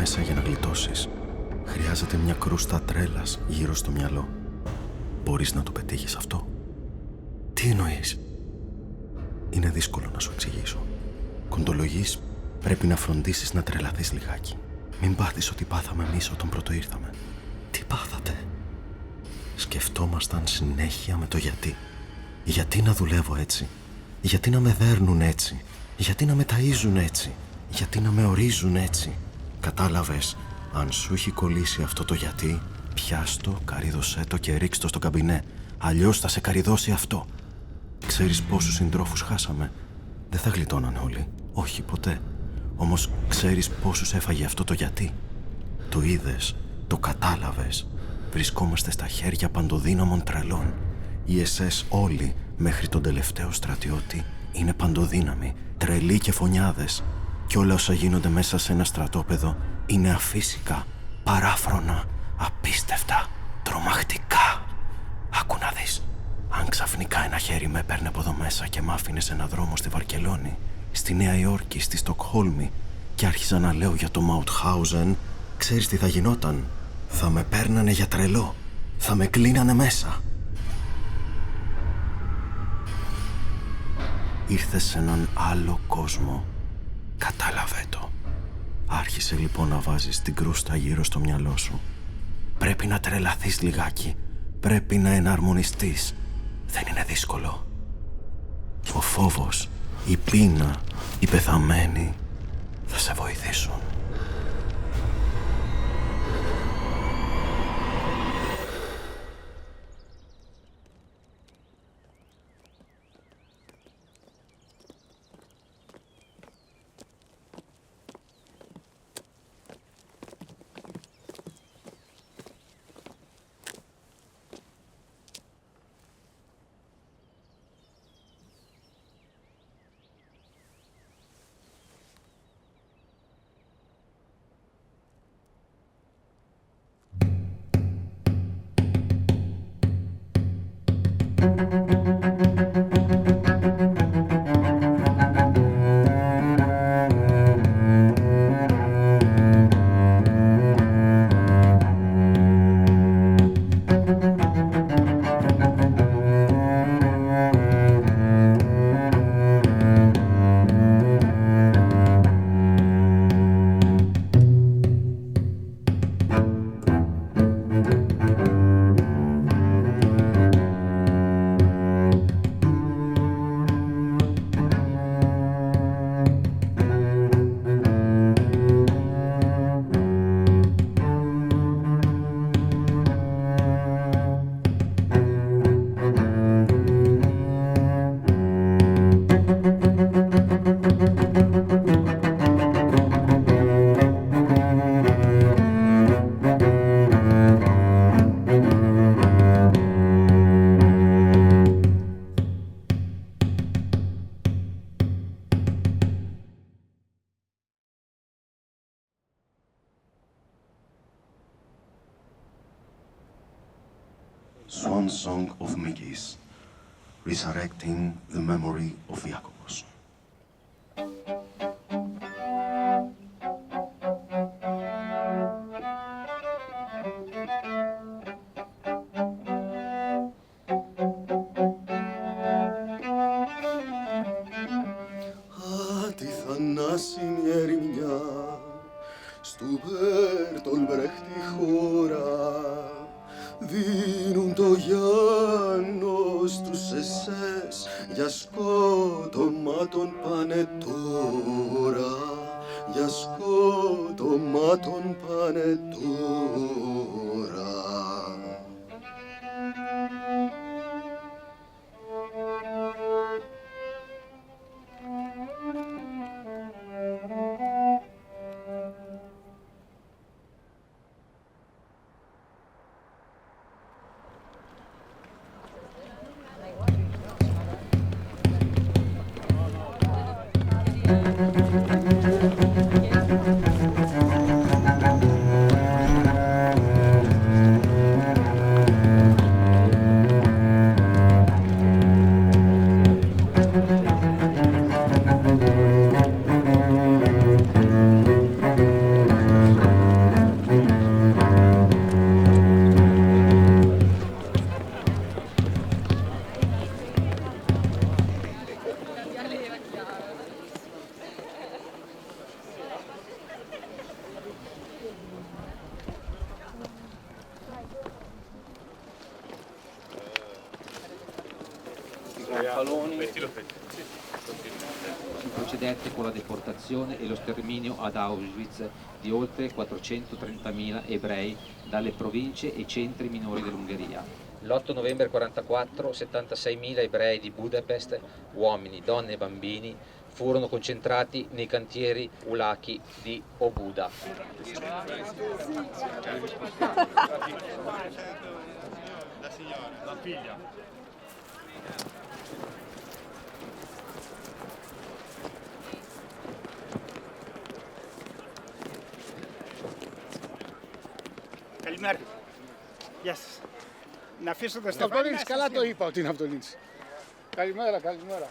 μέσα για να γλιτώσεις. Χρειάζεται μια κρούστα τρέλας γύρω στο μυαλό. Μπορείς να το πετύχεις αυτό? Τι εννοείς? Είναι δύσκολο να σου εξηγήσω. Κοντολογείς, πρέπει να φροντίσεις να τρελαθείς λιγάκι. Μην πάθεις ότι πάθαμε εμείς όταν πρώτο ήρθαμε. Τι πάθατε? Σκεφτόμασταν συνέχεια με το γιατί. Γιατί να δουλεύω έτσι? Γιατί να με δέρνουν έτσι? Γιατί να με ταΐζουν έτσι? Γιατί να με ορίζουν έτσι? Κατάλαβες? Αν σου έχει κολλήσει αυτό το γιατί, πιάστο, καρύδωσέ το και ρίξ' το στο καμπινέ. Αλλιώς θα σε καρυδώσει αυτό. Ξέρεις πόσους συντρόφους χάσαμε? Δεν θα γλιτώναν όλοι. Όχι ποτέ. Όμως ξέρεις πόσους έφαγε αυτό το γιατί? Το είδες? Το κατάλαβες? Βρισκόμαστε στα χέρια παντοδύναμων τρελών. Οι SS όλοι, μέχρι τον τελευταίο στρατιώτη, είναι παντοδύναμοι, τρελοί και φωνιάδες. Κι όλα όσα γίνονται μέσα σε ένα στρατόπεδο είναι αφύσικα, παράφρονα, απίστευτα, τρομακτικά. Άκου να δεις. Αν ξαφνικά ένα χέρι με έπαιρνε από εδώ μέσα και μ' άφηνε σε ένα δρόμο στη Βαρκελόνη, στη Νέα Υόρκη, στη Στοκχόλμη και άρχιζα να λέω για το Μαουτχάουζεν, ξέρεις τι θα γινόταν? Θα με παίρνανε για τρελό. Θα με κλείνανε μέσα. Ήρθες σε έναν άλλο κόσμο. Κατάλαβε το. Άρχισε λοιπόν να βάζεις την κρούστα γύρω στο μυαλό σου. Πρέπει να τρελαθείς λιγάκι. Πρέπει να εναρμονιστείς. Δεν είναι δύσκολο. Ο φόβος, η πείνα, οι πεθαμένοι θα σε βοηθήσουν. Swan Song of Mikis, resurrecting the memory of Iacobos. Τη θανάσιμη ερημιά στου Μπέρτολ Μπρέχτη χώρα δίνουν το Γιάννο στους εσές για σκότωμα τον πάνε τώρα, για σκότωμα τον πάνε τώρα. Si procedette con la deportazione e lo sterminio ad Auschwitz di oltre 430.000 ebrei dalle province e centri minori dell'Ungheria. L'8 novembre 1944 76.000 ebrei di Budapest, uomini, donne e bambini, furono concentrati nei cantieri ulaki di Obuda. La signora, la figlia. Καλημέρα. Γεια σας. Να αφήσω το Στεφάνι. Αυτολίνης, καλά το είπα ότι είναι Αυτολίνης. Καλημέρα, καλημέρα.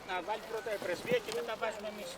Να βάλει πρώτα η πρεσβεία και μετά βάζουμε εμείς.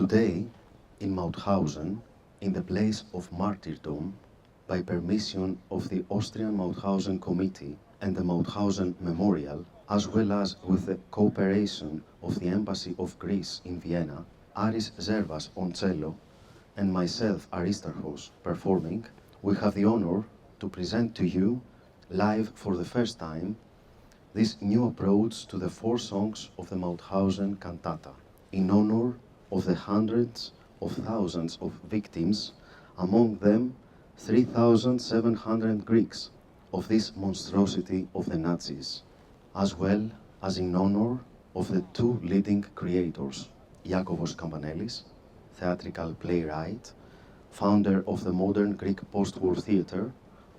Today, in Mauthausen, in the place of martyrdom, by permission of the Austrian Mauthausen Committee and the Mauthausen Memorial, as well as with the cooperation of the Embassy of Greece in Vienna, Aris Zervas on cello, and myself, Aristarchos, performing, we have the honor to present to you, live for the first time, this new approach to the 4 songs of the Mauthausen cantata, in honor of the hundreds of thousands of victims, among them 3,700 Greeks, of this monstrosity of the Nazis, as well as in honor of the 2 leading creators, Iakovos Kampanelis, theatrical playwright, founder of the modern Greek post-war theatre,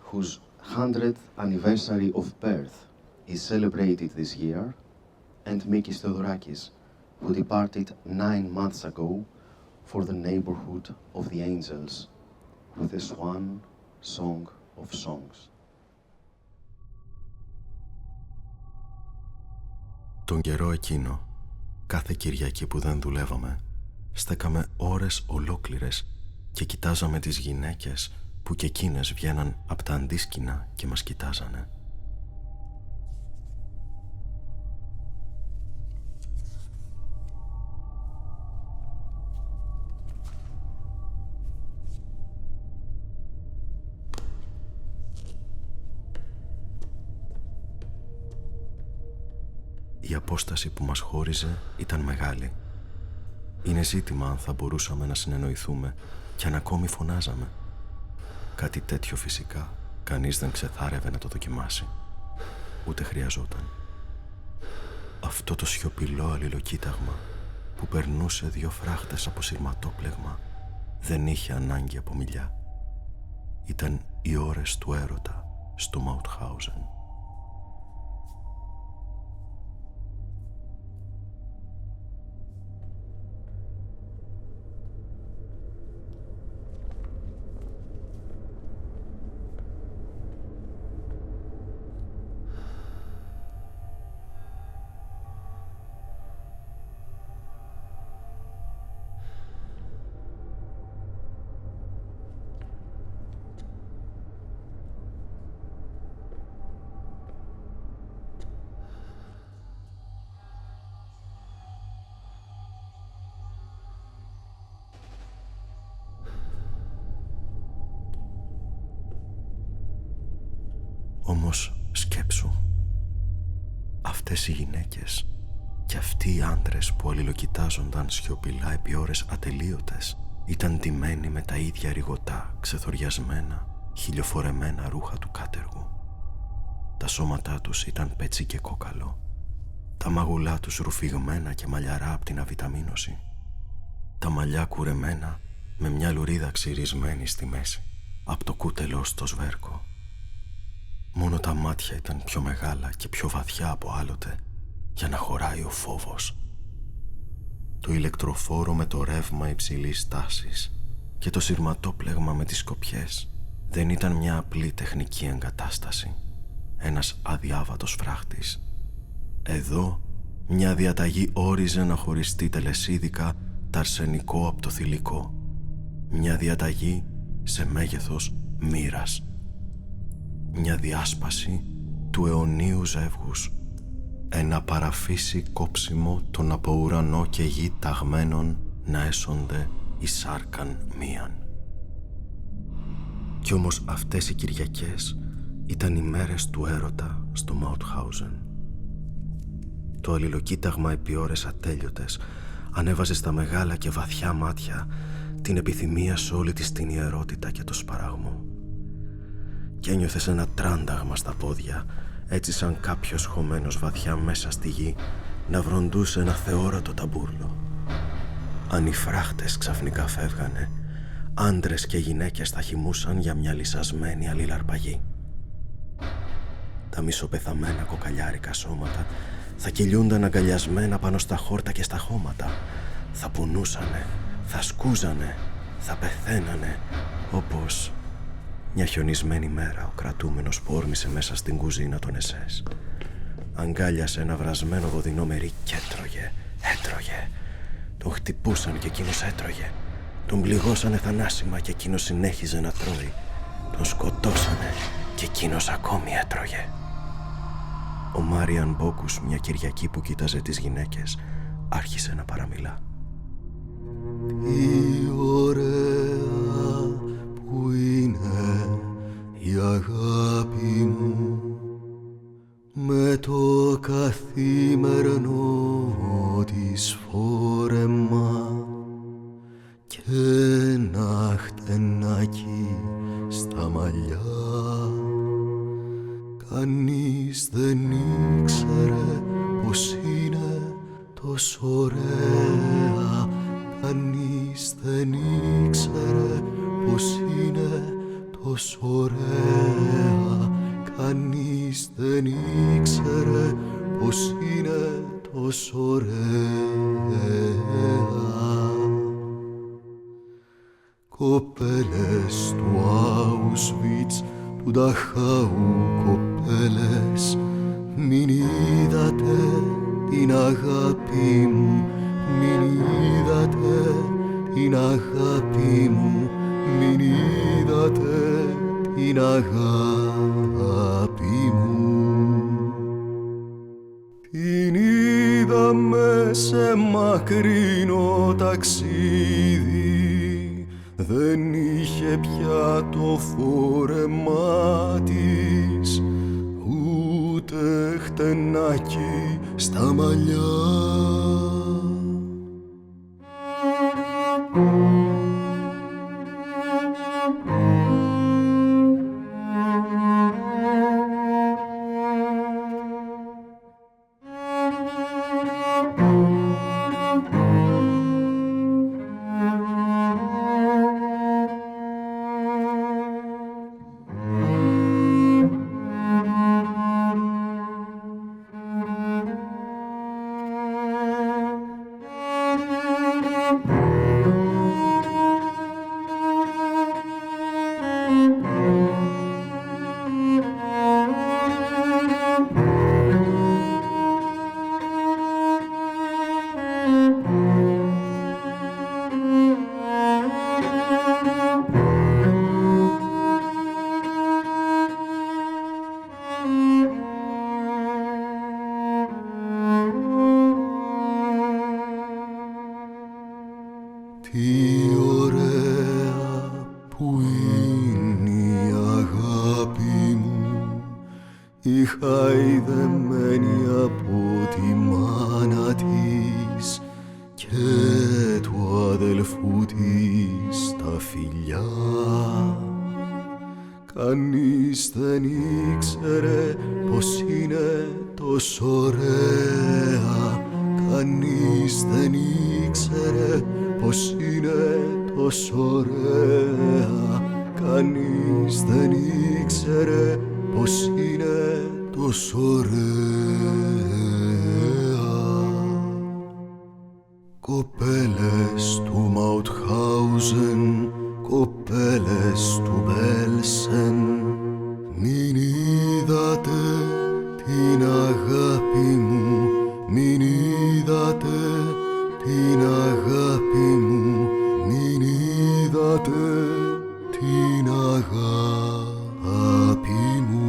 whose 100th anniversary of birth is celebrated this year, and Mikis Theodorakis, who departed 9 months ago for the neighborhood of the angels with the Swan Song of Songs. Τον καιρό εκείνο, κάθε Κυριακή που δεν δουλεύαμε, στέκαμε ώρες ολόκληρες και κοιτάζαμε τις γυναίκες που και εκείνες βγαίναν από τα αντίσκηνα και μας κοιτάζανε. Η απόσταση που μας χώριζε ήταν μεγάλη. Είναι ζήτημα αν θα μπορούσαμε να συνεννοηθούμε κι αν ακόμη φωνάζαμε. Κάτι τέτοιο φυσικά κανείς δεν ξεθάρευε να το δοκιμάσει. Ούτε χρειαζόταν. Αυτό το σιωπηλό αλληλοκοίταγμα που περνούσε 2 φράχτες από σειρματόπλεγμα δεν είχε ανάγκη από μιλιά. Ήταν οι ώρες του έρωτα στο Μαουτχάουζεν. Όμως σκέψου, αυτές οι γυναίκες και αυτοί οι άντρες που αλληλοκοιτάζονταν σιωπηλά επί ώρες ατελείωτες ήταν ντυμένοι με τα ίδια ρηγωτά, ξεθοριασμένα, χιλιοφορεμένα ρούχα του κάτεργου. Τα σώματά τους ήταν πετσί και κόκαλο, τα μαγουλά τους ρουφηγμένα και μαλλιαρά από την αβιταμίνωση, τα μαλλιά κουρεμένα με μια λουρίδα ξυρισμένη στη μέση, από το κούτελο στο σβέρκο. Μόνο τα μάτια ήταν πιο μεγάλα και πιο βαθιά από άλλοτε για να χωράει ο φόβος. Το ηλεκτροφόρο με το ρεύμα υψηλής τάσης και το σειρματόπλεγμα με τις σκοπιές δεν ήταν μια απλή τεχνική εγκατάσταση, ένας αδιάβατος φράχτης. Εδώ μια διαταγή όριζε να χωριστεί τελεσίδικα τ' αρσενικό από το θηλυκό. Μια διαταγή σε μέγεθος μοίρας. Μια διάσπαση του αιωνίου ζεύγους. Ένα παραφύσι κόψιμο των από ουρανό και γη ταγμένων να έσονται εις σάρκαν μίαν. Κι όμως αυτές οι Κυριακές ήταν οι μέρες του έρωτα στο Μαουτχάουζεν. Το αλληλοκοίταγμα επί ώρες ατέλειωτες ανέβαζε στα μεγάλα και βαθιά μάτια την επιθυμία σε όλη της την ιερότητα και το σπαράγμο. Κι ένιωθες ένα τράνταγμα στα πόδια, έτσι σαν κάποιος χωμένος βαθιά μέσα στη γη να βροντούσε ένα θεόρατο ταμπούρλο. Αν οι φράχτες ξαφνικά φεύγανε, άντρες και γυναίκες θα χυμούσαν για μια λυσασμένη αλληλαρπαγή. Τα μισοπεθαμένα κοκαλιάρικα σώματα θα κυλιούνταν αγκαλιασμένα πάνω στα χόρτα και στα χώματα. Θα πουνούσανε, θα σκούζανε, θα πεθαίνανε, όπως μια χιονισμένη μέρα ο κρατούμενος που όρμησε μέσα στην κουζίνα των ΕΣΕΣ. Αγκάλιασε ένα βρασμένο βοδινό μερί κι έτρωγε. Τον χτυπούσαν και εκείνος έτρωγε. Τον πληγώσανε θανάσιμα και εκείνος συνέχιζε να τρώει. Τον σκοτώσανε και εκείνος ακόμη έτρωγε. Ο Μάριαν Μπόκους, μια Κυριακή που κοίταζε τις γυναίκες, άρχισε να παραμιλά. Τι ωραία που είναι η αγάπη μου, με το καθημερινό της φόρεμα και ένα χτενάκι στα μαλλιά. Κανείς δεν ήξερε πως είναι τόσο ωραία. Κανείς δεν ήξερε πως είναι τόσο ωραία. Κανείς δεν ήξερε πως είναι τόσο ωραία. Κοπέλες του Auschwitz, του Νταχάου κοπέλες, μην είδατε την αγάπη μου, μην είδατε την αγάπη μου, μην είδατε την αγάπη μου. Την είδαμε σε μακρινό ταξίδι, δεν είχε πια το φόρεμά της, ούτε χτενάκι στα μαλλιά. Τι ωραία που είναι η αγάπη μου, η χαϊδεμένη από τη μάνα της και του αδελφού της τα φιλιά. Κανείς δεν ήξερε πως είναι τόσο ωραία. Κανείς δεν ήξερε πως είναι τόσο ωραία. Κανείς δεν ήξερε πως είναι τόσο ωραία. Κοπέλες του Μαουτχάουζεν, κοπέλες του Μπέλσεν, μην είδατε την αγάπη μου, μην είδατε την αγάπη μου, μην είδατε την αγάπη μου.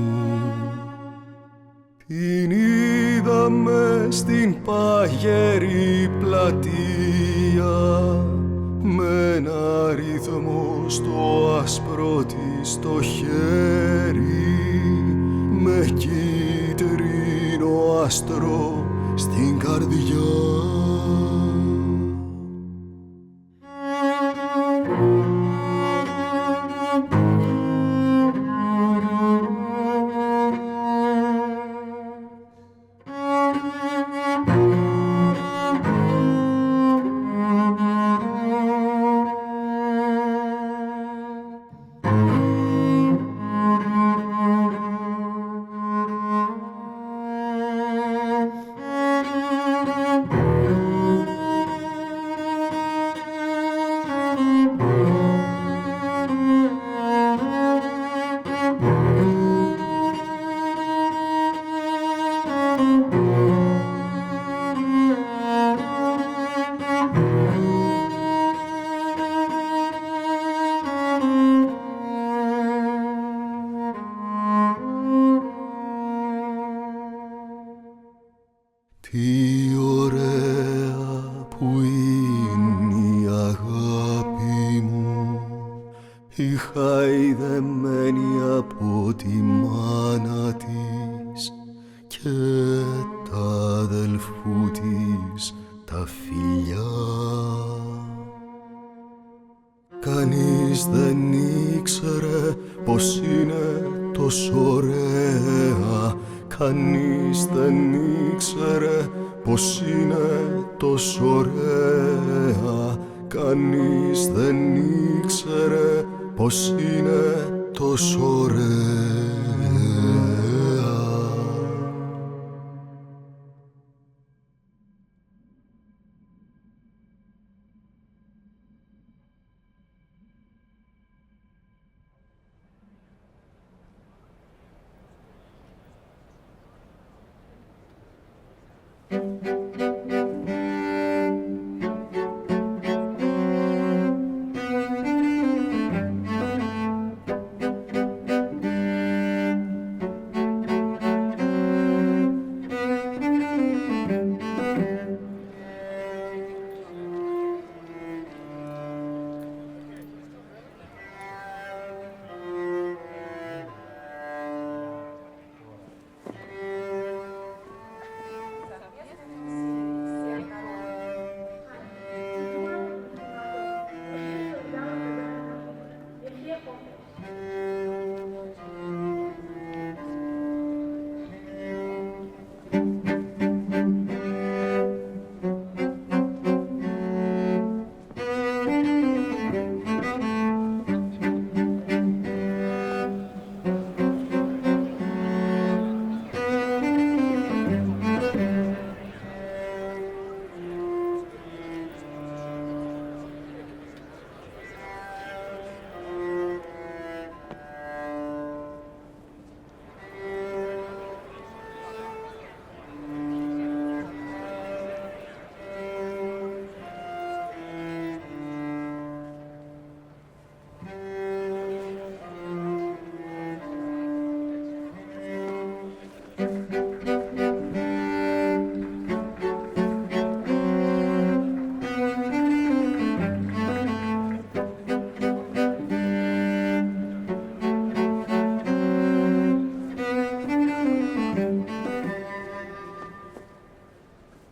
Την είδαμε στην παγερή πλατεία με ένα ρυθμό στο άσπρο της το χέρι, με κίτρινο άστρο στην καρδιά.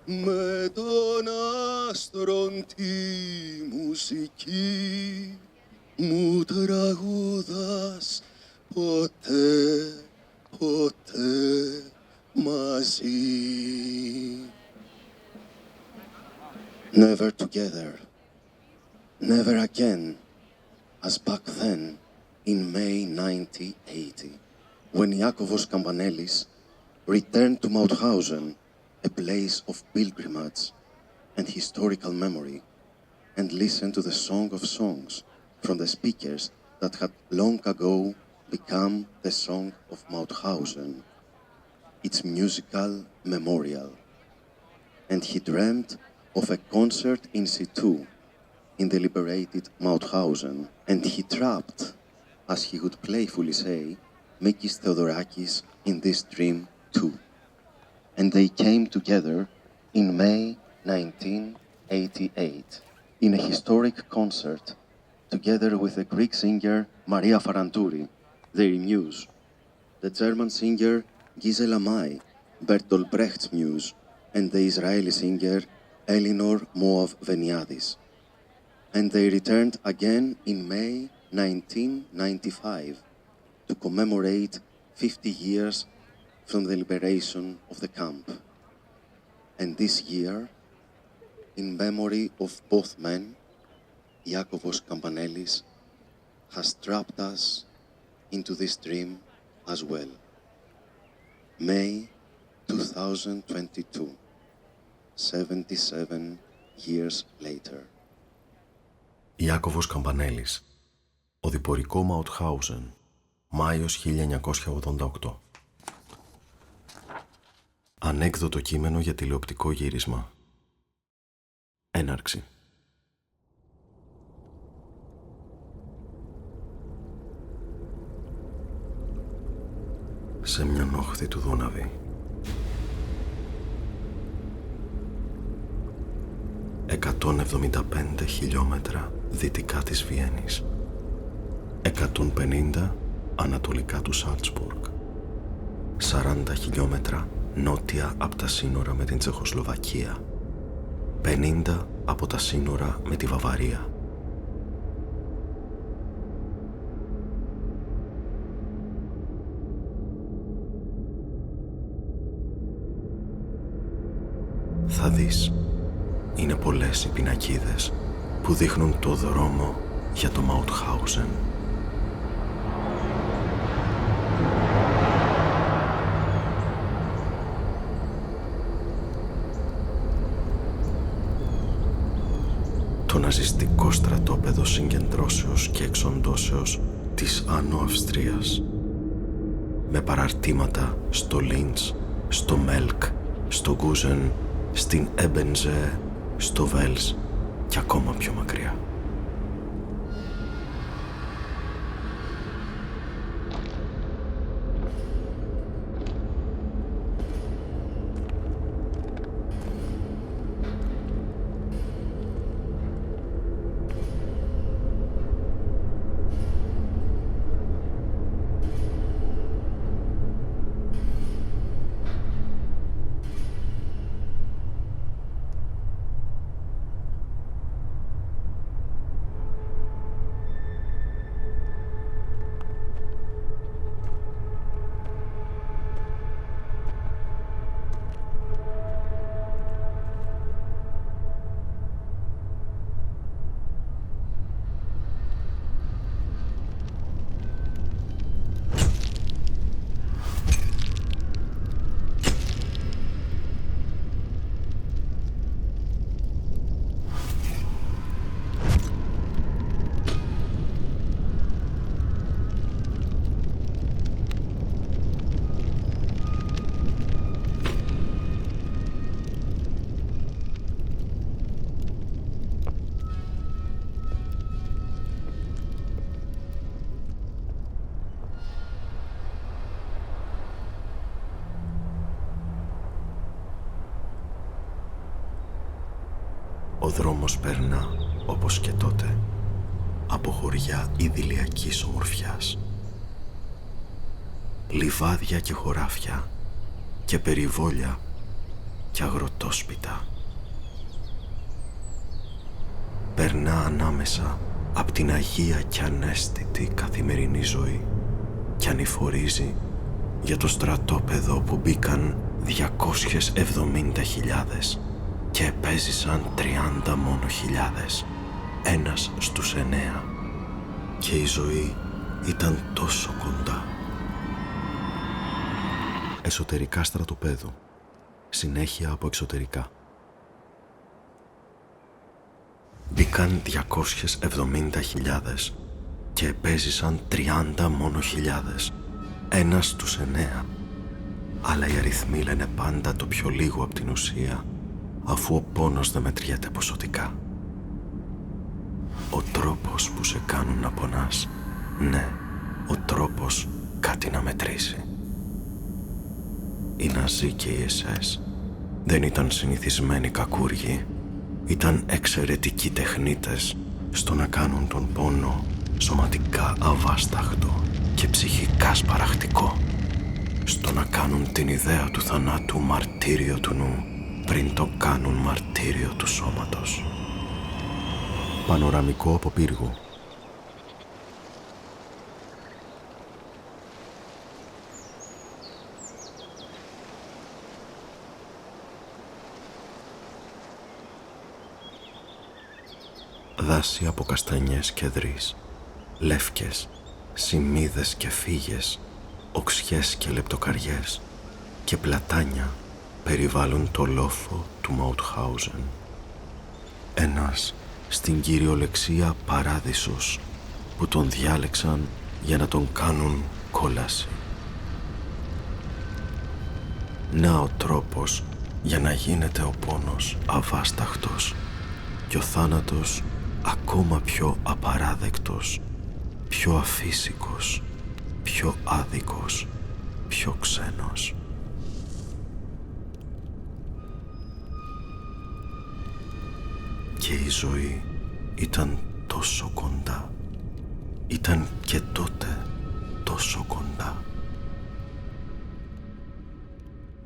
Με τον άστρον τη μουσική μου τραγουδάς ποτέ, ποτέ μαζί. Never together, never again, as back then in May 1980, when Iakovos Kampanelis returned to Mauthausen, a place of pilgrimage and historical memory, and listened to the Song of Songs from the speakers that had long ago become the Song of Mauthausen, its musical memorial. And he dreamt of a concert in situ in the liberated Mauthausen, and he trapped, as he would playfully say, Mikis Theodorakis in this dream too. And they came together in May 1988 in a historic concert together with the Greek singer Maria Farantouri, their muse, the German singer Gisela May, Bertolt Brecht's muse, and the Israeli singer Elinor Moav Veniadis. And they returned again in May 1995 to commemorate 50 years from the liberation of the camp. And this year, in memory of both men, Iakovos Kampanelis has trapped us into this dream as well. May 2022, 77 years later. Ιάκωβος Καμπανέλης. Οδηπορικό Μαουτχάουζεν. Μάιος 1988. Ανέκδοτο κείμενο για τηλεοπτικό γύρισμα. Έναρξη. Σε μια όχθη του Δούναβη, 175 χιλιόμετρα δυτικά της Βιέννης, 150 ανατολικά του Σάλτσμπουργκ, 40 χιλιόμετρα νότια από τα σύνορα με την Τσεχοσλοβακία, 50 από τα σύνορα με τη Βαβαρία. Θα δεις, είναι πολλές οι πινακίδες που δείχνουν το δρόμο για το Μαουτχάουζεν. Το ναζιστικό στρατόπεδο συγκεντρώσεως και εξοντώσεως της Άνω Αυστρίας, με παραρτήματα στο Λίντς, στο Μέλκ, στο Γκούζεν, στην Έμπενζε, στο Βέλς και ακόμα πιο μακριά. Ο δρόμος περνά, όπως και τότε, από χωριά ιδηλιακής ομορφιάς. Λιβάδια και χωράφια και περιβόλια και αγροτόσπιτα. Περνά ανάμεσα απ' την αγία και ανέστητη καθημερινή ζωή και ανηφορίζει για το στρατόπεδο που μπήκαν 270.000 και επέζησαν 30 μόνο χιλιάδες, ένας στους 9, και η ζωή ήταν τόσο κοντά. εσωτερικά στρατοπέδου, συνέχεια από εξωτερικά. Μπήκαν 270.000 και επέζησαν 30 μόνο χιλιάδες, ένας στους 9. Αλλά οι αριθμοί λένε πάντα το πιο λίγο από την ουσία, αφού ο πόνος δεν μετριέται ποσοτικά. Ο τρόπος που σε κάνουν να πονάς, ναι, ο τρόπος κάτι να μετρήσει. Οι Ναζί και οι SS δεν ήταν συνηθισμένοι κακούργοι, ήταν εξαιρετικοί τεχνίτες στο να κάνουν τον πόνο σωματικά αβάσταχτο και ψυχικά σπαραχτικό, στο να κάνουν την ιδέα του θανάτου μαρτύριο του νου πριν το κάνουν μαρτύριο του σώματος. Πανοραμικό από πύργου. Δάση από καστανιές και δρύς, λεύκες, σημίδες και φύγες, οξιές και λεπτοκαριές και πλατάνια περιβάλλουν το λόφο του Μαουτχάουζεν. Ένας στην κυριολεξία παράδεισος που τον διάλεξαν για να τον κάνουν κόλαση. Να ο τρόπος για να γίνεται ο πόνος αβάσταχτος και ο θάνατος ακόμα πιο απαράδεκτος, πιο αφύσικος, πιο άδικος, πιο ξένος. Και η ζωή ήταν τόσο κοντά, ήταν και τότε τόσο κοντά.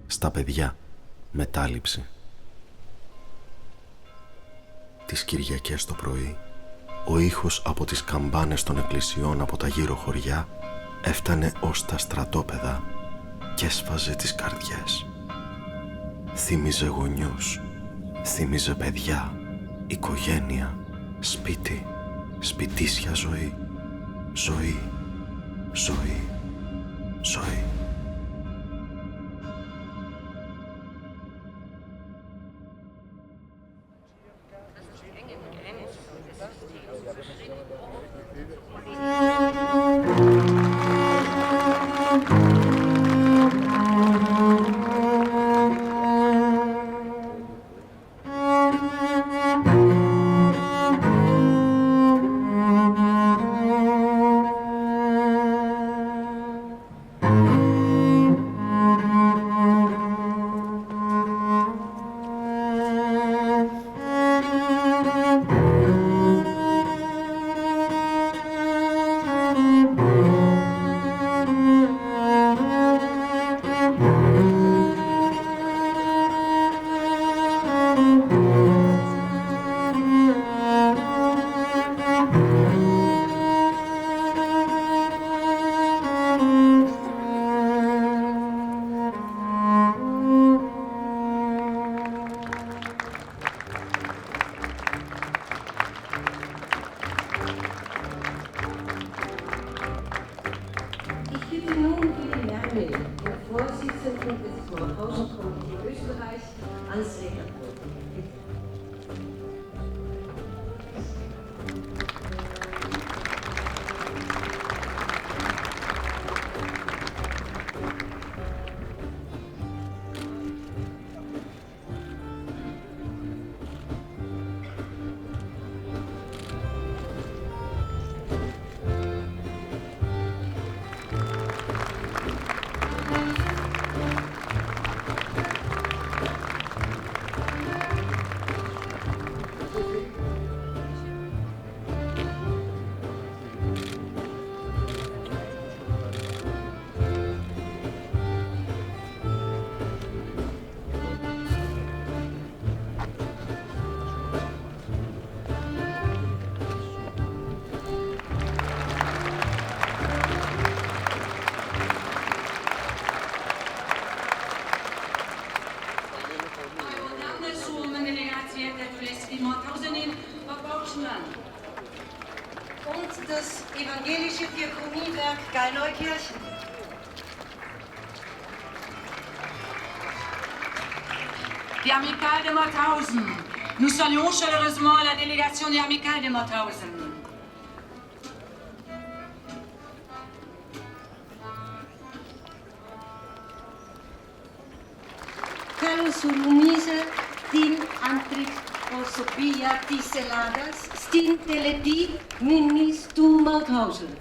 Στα παιδιά, μετάληψη. Τις Κυριακές το πρωί, ο ήχος από τις καμπάνες των εκκλησιών από τα γύρω χωριά έφτανε ως τα στρατόπεδα και έσφαζε τις καρδιές. Θύμιζε γονιούς, θύμιζε παιδιά, οικογένεια, σπίτι, σπιτίσια ζωή, ζωή, ζωή, ζωή. Und das evangelische Diakoniewerk Gallneukirchen. des Amicales de Mauthausen. Nous saluons chaleureusement la délégation des Amicales de Mauthausen. Καλωσορίζουμε την αντιπροσωπεία της Ελλάδας στην τελετή μνήμης του Μαουθάουζεν.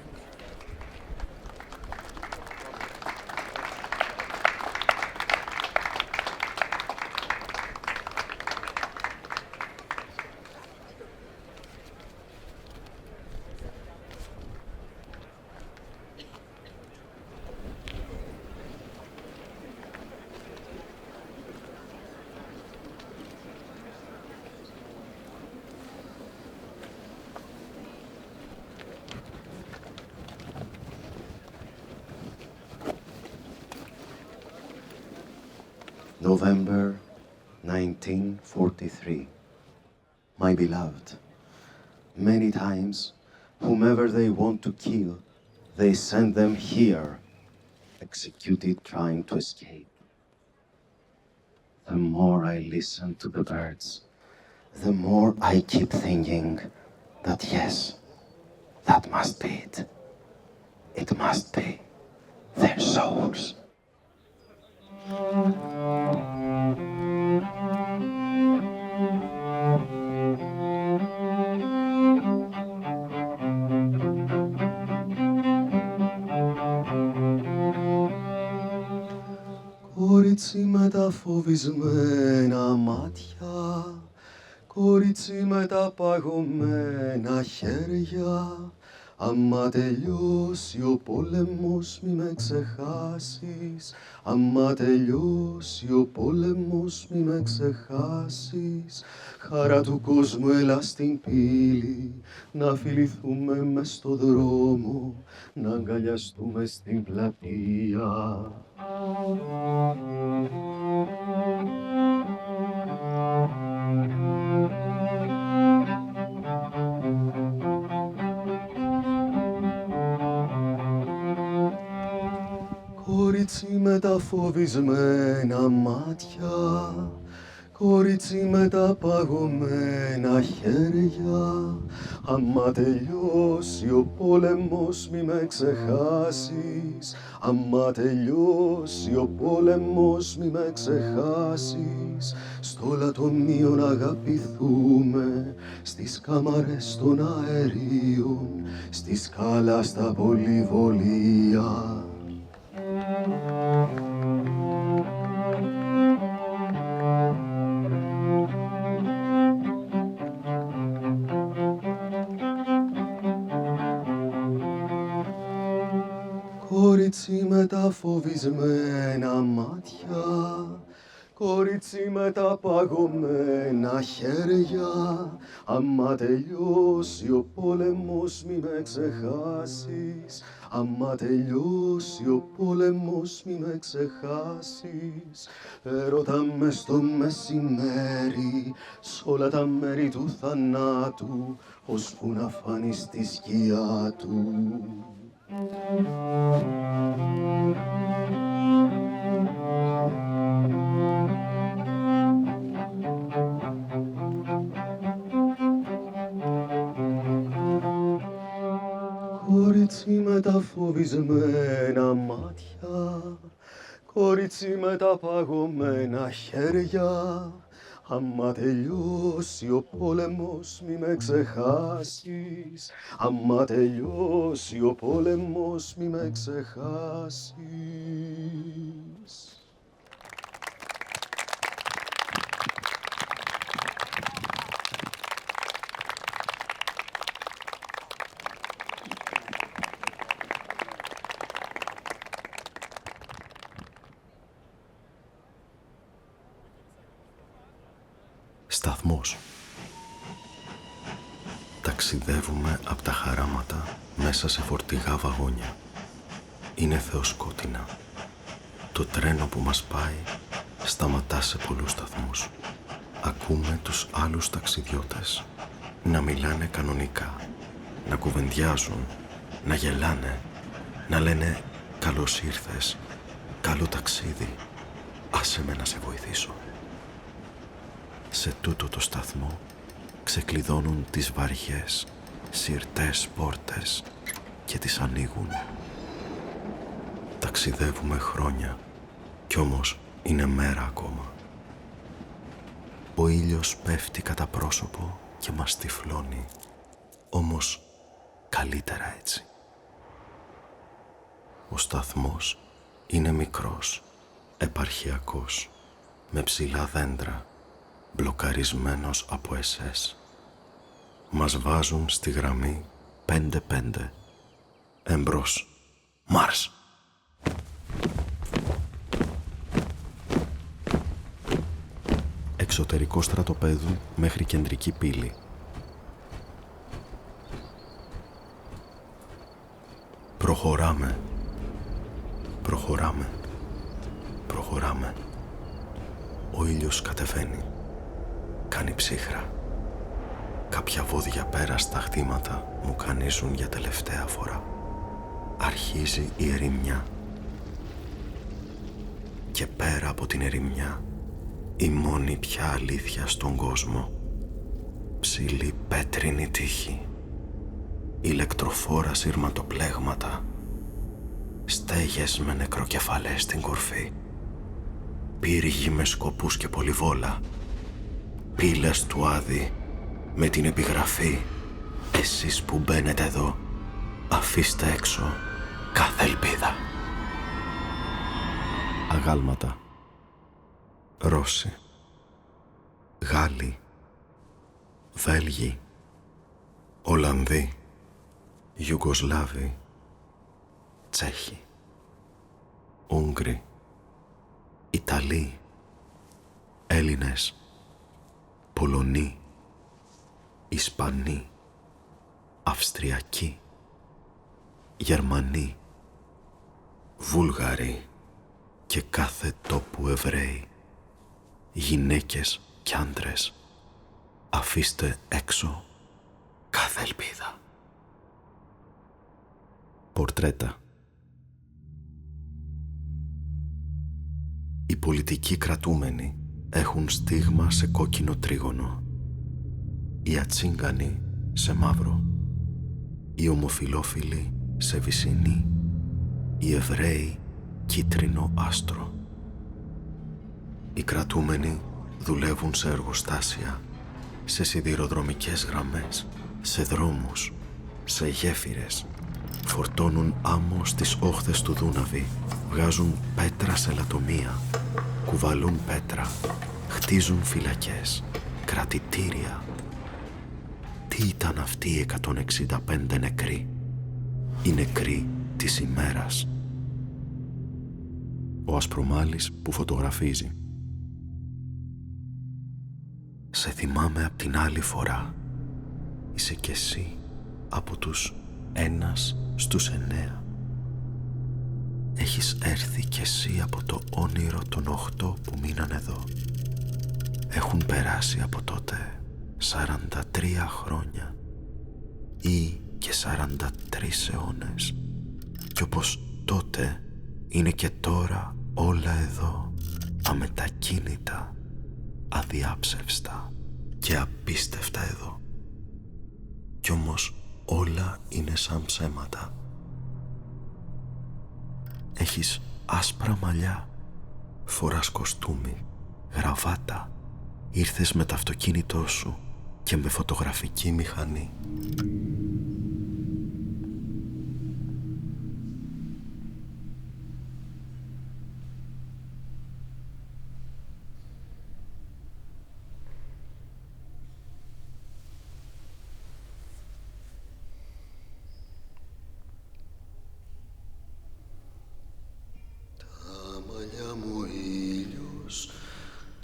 November 1943. My beloved, many times, whomever they want to kill, they send them here, executed trying to escape. The more I listen to the birds, the more I keep thinking that yes, that must be it. It must be their souls. Κορίτσι με τα φοβισμένα μάτια, κορίτσι με τα παγωμένα χέρια, άμα τελειώσει ο πόλεμος μη με ξεχάσεις, άμα τελειώσει ο πόλεμος μη με ξεχάσεις. Χαρά του κόσμου έλα στην πύλη, να φιληθούμε μες στο δρόμο, να αγκαλιαστούμε στην πλατεία. Κορίτσι με τα φοβισμένα μάτια, κορίτσι με τα παγωμένα χέρια, άμα τελειώσει ο πόλεμος μη με ξεχάσεις, άμα τελειώσει ο πόλεμος μη με ξεχάσεις. Στο λατομείο να αγαπηθούμε, στις κάμαρες των αερίων, στη σκάλα στα πολυβολία. Κορίτσι με τα φοβισμένα μάτια, κορίτσι με τα παγωμένα χέρια, άμα τελειώσει ο πόλεμος μη με ξεχάσεις, άμα τελειώσει ο πόλεμος μη με ξεχάσεις. Έρωτα μες στο μεσημέρι, σ' όλα τα μέρη του θανάτου, ώσπου να φανείς τη σκιά του. Κορίτσι με τα φοβισμένα μάτια, κορίτσι με τα παγωμένα χέρια, άμα τελειώσει ο πόλεμος μη με ξεχάσεις, άμα τελειώσει ο πόλεμος μη με ξεχάσεις. Σταθμός. Ταξιδεύουμε από τα χαράματα μέσα σε φορτηγά βαγόνια. Είναι θεοσκότεινα. Το τρένο που μας πάει σταματά σε πολλούς σταθμούς. Ακούμε τους άλλους ταξιδιώτες να μιλάνε κανονικά, να κουβεντιάζουν, να γελάνε, να λένε «Καλώς ήρθες, καλό ταξίδι, άσε με να σε βοηθήσω». Σε τούτο το σταθμό ξεκλειδώνουν τις βαριές, σιρτές πόρτες και τις ανοίγουν. Ταξιδεύουμε χρόνια κι όμως είναι μέρα ακόμα. Ο ήλιος πέφτει κατά πρόσωπο και μας τυφλώνει, όμως καλύτερα έτσι. Ο σταθμός είναι μικρός, επαρχιακός, με ψηλά δέντρα, μπλοκαρισμένος από SS. Μας βάζουν στη γραμμή 5-5. Εμπρός, Μάρς! Εξωτερικό στρατοπέδου μέχρι κεντρική πύλη. Προχωράμε. Προχωράμε. Προχωράμε. Ο ήλιος κατεβαίνει. Κάνει ψύχρα. Κάποια βόδια πέρα στα χτήματα μου κανίζουν για τελευταία φορά. Αρχίζει η ερημιά. Και πέρα από την ερημιά, η μόνη πια αλήθεια στον κόσμο. Ψηλή πέτρινη τύχη. Ηλεκτροφόρα σειρματοπλέγματα. Στέγες με νεκροκεφαλές στην κορφή. Πύργοι με σκοπούς και πολυβόλα. Πύλες του Άδη με την επιγραφή «Εσείς που μπαίνετε εδώ, αφήστε έξω κάθε ελπίδα». Αγάλματα. Ρώσοι, Γάλλοι, Βέλγοι, Ολλανδοί, Ιουγκοσλάβοι, Τσέχοι, Ούγγροι, Ιταλοί, Έλληνες, Πολωνοί, Ισπανοί, Αυστριακοί, Γερμανοί, Βούλγαροι και κάθε τόπου Εβραίοι, γυναίκες κι άντρες, αφήστε έξω κάθε ελπίδα. Πορτρέτα. Οι πολιτικοί κρατούμενοι έχουν στίγμα σε κόκκινο τρίγωνο. Οι ατσίγκανοι σε μαύρο. Οι ομοφυλόφιλοι σε βυσσινή. Οι Εβραίοι κίτρινο άστρο. Οι κρατούμενοι δουλεύουν σε εργοστάσια, σε σιδηροδρομικές γραμμές, σε δρόμους, σε γέφυρες. Φορτώνουν άμμο στις όχθες του Δούναβη, βγάζουν πέτρα σε λατομεία, κουβαλούν πέτρα, χτίζουν φυλακές, κρατητήρια. Τι ήταν αυτοί οι 165 νεκροί, οι νεκροί της ημέρας. Ο Ασπρομάλης που φωτογραφίζει. Σε θυμάμαι απ' την άλλη φορά. Είσαι κι εσύ από τους 1 στους 9. Έχεις έρθει κι εσύ από το όνειρο των 8 που μείναν εδώ. Έχουν περάσει από τότε 43 χρόνια ή και 43 αιώνες. Κι όπως τότε είναι και τώρα όλα εδώ, αμετακίνητα, αδιάψευστα και απίστευτα εδώ. Κι όμως όλα είναι σαν ψέματα. Έχεις άσπρα μαλλιά, φοράς κοστούμι, γραβάτα, ήρθες με το αυτοκίνητό σου και με φωτογραφική μηχανή.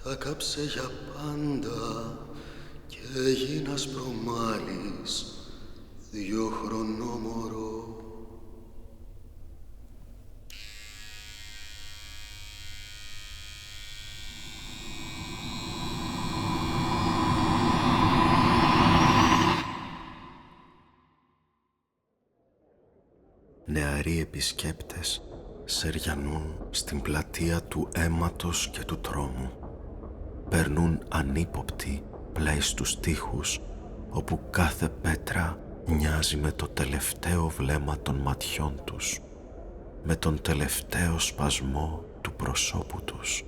Τα κάψε για πάντα και έγινα Ασπρομάλης, 2 χρονό μωρό. Νεαροί επισκέπτες σεριανούν στην πλατεία του αίματος και του τρόμου. περνούν ανύποπτοι πλάι στους τοίχους, όπου κάθε πέτρα μοιάζει με το τελευταίο βλέμμα των ματιών τους, με τον τελευταίο σπασμό του προσώπου τους,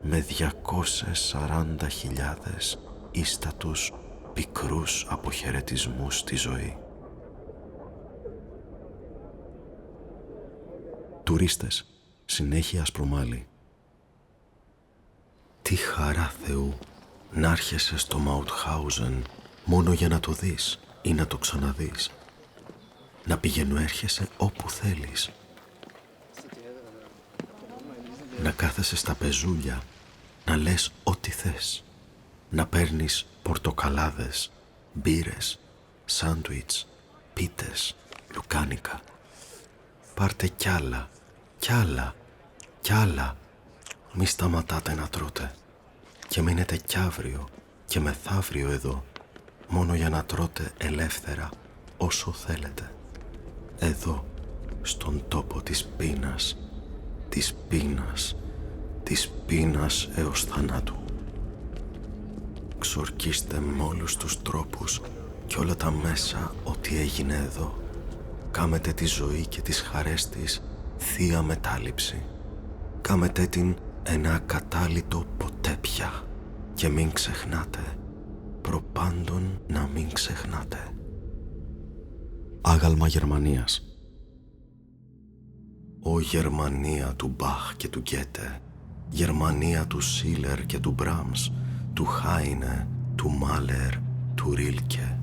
με 240.000 ίστατους πικρούς αποχαιρετισμούς στη ζωή. Τουρίστες, συνέχεια ασπρομάλι. Τι χαρά Θεού να έρχεσαι στο Μαουτχάουζεν μόνο για να το δεις ή να το ξαναδείς. Να πηγαίνω έρχεσαι όπου θέλεις. Να κάθεσαι στα πεζούλια, να λες ό,τι θες. Να παίρνεις πορτοκαλάδες, μπύρες, σάντουιτς, πίτες, λουκάνικα. Πάρτε κι άλλα, κι άλλα, κι άλλα. Μη σταματάτε να τρώτε. Και μείνετε κι αύριο και μεθαύριο εδώ, μόνο για να τρώτε ελεύθερα όσο θέλετε. Εδώ, στον τόπο της πείνας, της πείνας, της πείνας έως θανάτου. Ξορκίστε με όλους τους τρόπους και όλα τα μέσα ό,τι έγινε εδώ. Κάμετε τη ζωή και τις χαρές της θεία μετάληψη. Κάμετε την ένα ακατάλητο ποτέ πια. Και μην ξεχνάτε, προπάντων να μην ξεχνάτε. Άγαλμα Γερμανίας. Ω Γερμανία του Μπαχ και του Γκέτε, Γερμανία του Σίλερ και του Μπράμς, του Χάινε, του Μάλερ, του Ρίλκε.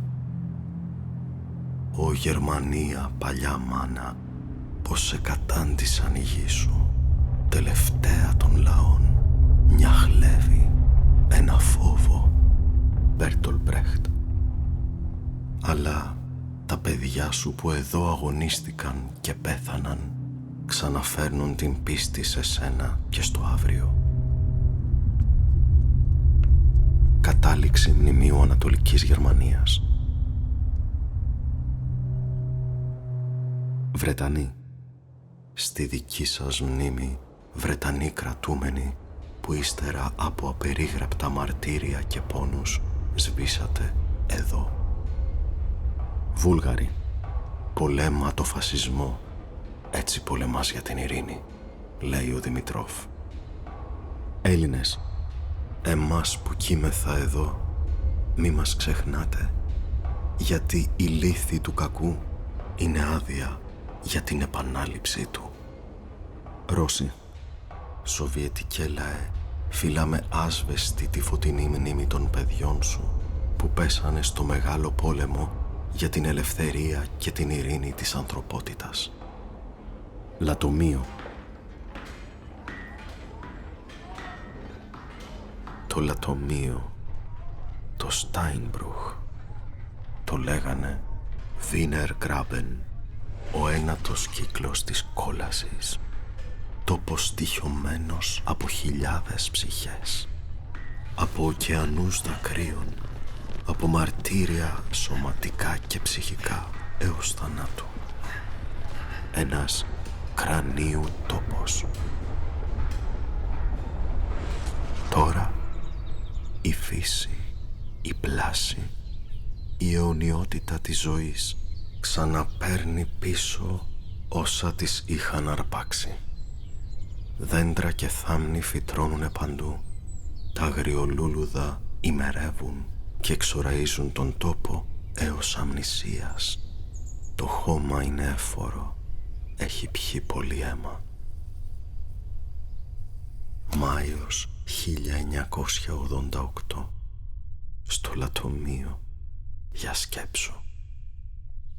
Ω Γερμανία παλιά μάνα, πως σε κατάντησαν η γη σου, τελευταία των λαών, μια χλέβη, ένα φόβο. Μπέρτολ Μπρέχτ. Αλλά τα παιδιά σου που εδώ αγωνίστηκαν και πέθαναν ξαναφέρνουν την πίστη σε σένα και στο αύριο. Κατάληξη μνημείου Ανατολικής Γερμανίας. Βρετανοί, στη δική σας μνήμη, Βρετανοί κρατούμενοι, που ύστερα από απερίγραπτα μαρτύρια και πόνους σβήσατε εδώ. Βούλγαροι, πολέμα το φασισμό, έτσι πολεμάς για την ειρήνη, λέει ο Δημητρόφ. Έλληνες, εμάς που κείμεθα εδώ, μη μας ξεχνάτε, γιατί η λύθη του κακού είναι άδεια για την επανάληψή του. Ρώσοι, Σοβιετικέ λαέ, φυλάμε άσβεστη τη φωτεινή μνήμη των παιδιών σου που πέσανε στο μεγάλο πόλεμο για την ελευθερία και την ειρήνη της ανθρωπότητας. Λατομείο. Το λατομείο, το Στάινμπρουχ, το λέγανε Βίνερ Γκράμπεν, ο ένατος κύκλος της κόλασης, τόπος στοιχειωμένος από χιλιάδες ψυχές, από ωκεανούς δακρύων, από μαρτύρια σωματικά και ψυχικά έως θανάτου. Ένας κρανίου τόπος. Τώρα η φύση, η πλάση, η αιωνιότητα της ζωής ξαναπαίρνει πίσω όσα της είχαν αρπάξει. Δέντρα και θάμνοι φυτρώνουνε παντού, τα αγριολούλουδα ημερεύουν και εξοραίζουν τον τόπο έως αμνησίας. Το χώμα είναι έφορο, έχει πιει πολύ αίμα. Μάιος 1988, στο λατομείο, για σκέψου.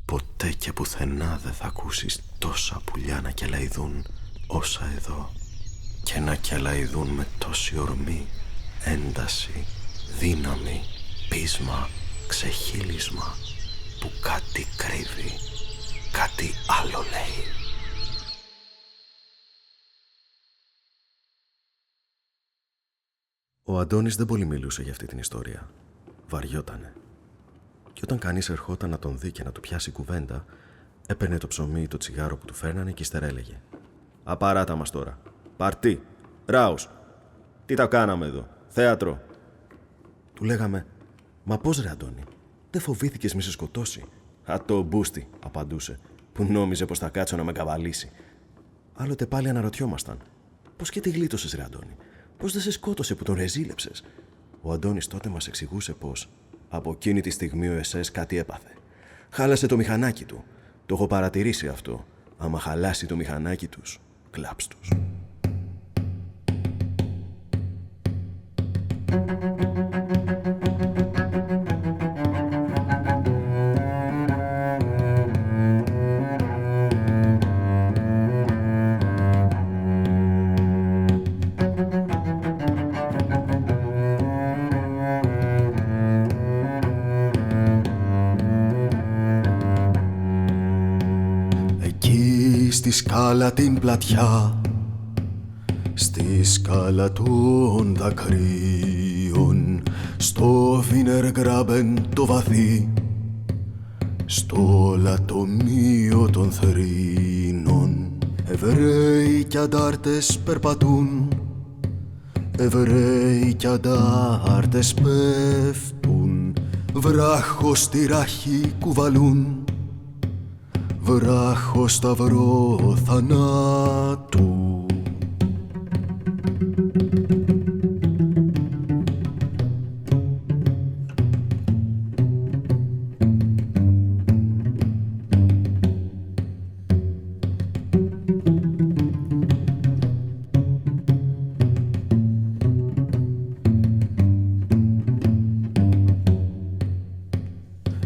Ποτέ και πουθενά δεν θα ακούσεις τόσα πουλιά να κελαϊδούν όσα εδώ, και να κελαϊδούν με τόση ορμή, ένταση, δύναμη, πείσμα, ξεχύλισμα, που κάτι κρύβει, κάτι άλλο λέει. Ο Αντώνης δεν πολύ μιλούσε για αυτή την ιστορία. Βαριότανε. Και όταν κανείς ερχόταν να τον δει και να του πιάσει κουβέντα, έπαιρνε το ψωμί ή το τσιγάρο που του φέρνανε και ύστερα έλεγε: «Απαράτα μας τώρα. Παρτί. Ράους. Τι τα κάναμε εδώ. Θέατρο. Του λέγαμε «Μα πώς ρε Αντώνη, δεν φοβήθηκες μη σε σκοτώσει?» «Α, το μπούστι», απαντούσε, που νόμιζε πως θα κάτσω να με καβαλήσει. Άλλοτε πάλι αναρωτιόμασταν «Πώς και τη γλίτωσες ρε Αντώνη, πώς δεν σε σκότωσε που τον ρεζίλεψες?» Ο Αντώνης τότε μας εξηγούσε πως από εκείνη τη στιγμή ο ΕΣΕΣ κάτι έπαθε. Χάλασε το μηχανάκι του. Το έχω παρατηρήσει αυτό. Άμα χαλάσει το μηχανάκι τους, κλάψ' τους. Στη σκάλα την πλατιά, στη σκάλα των δακρύων, στο Βίνεργράβεν το βαθύ, στο λατομείο των θρήνων, Εβραίοι κι αντάρτες περπατούν, Εβραίοι κι αντάρτες πέφτουν, βράχο στη ράχη κουβαλούν, βράχο σταυρό θανάτου.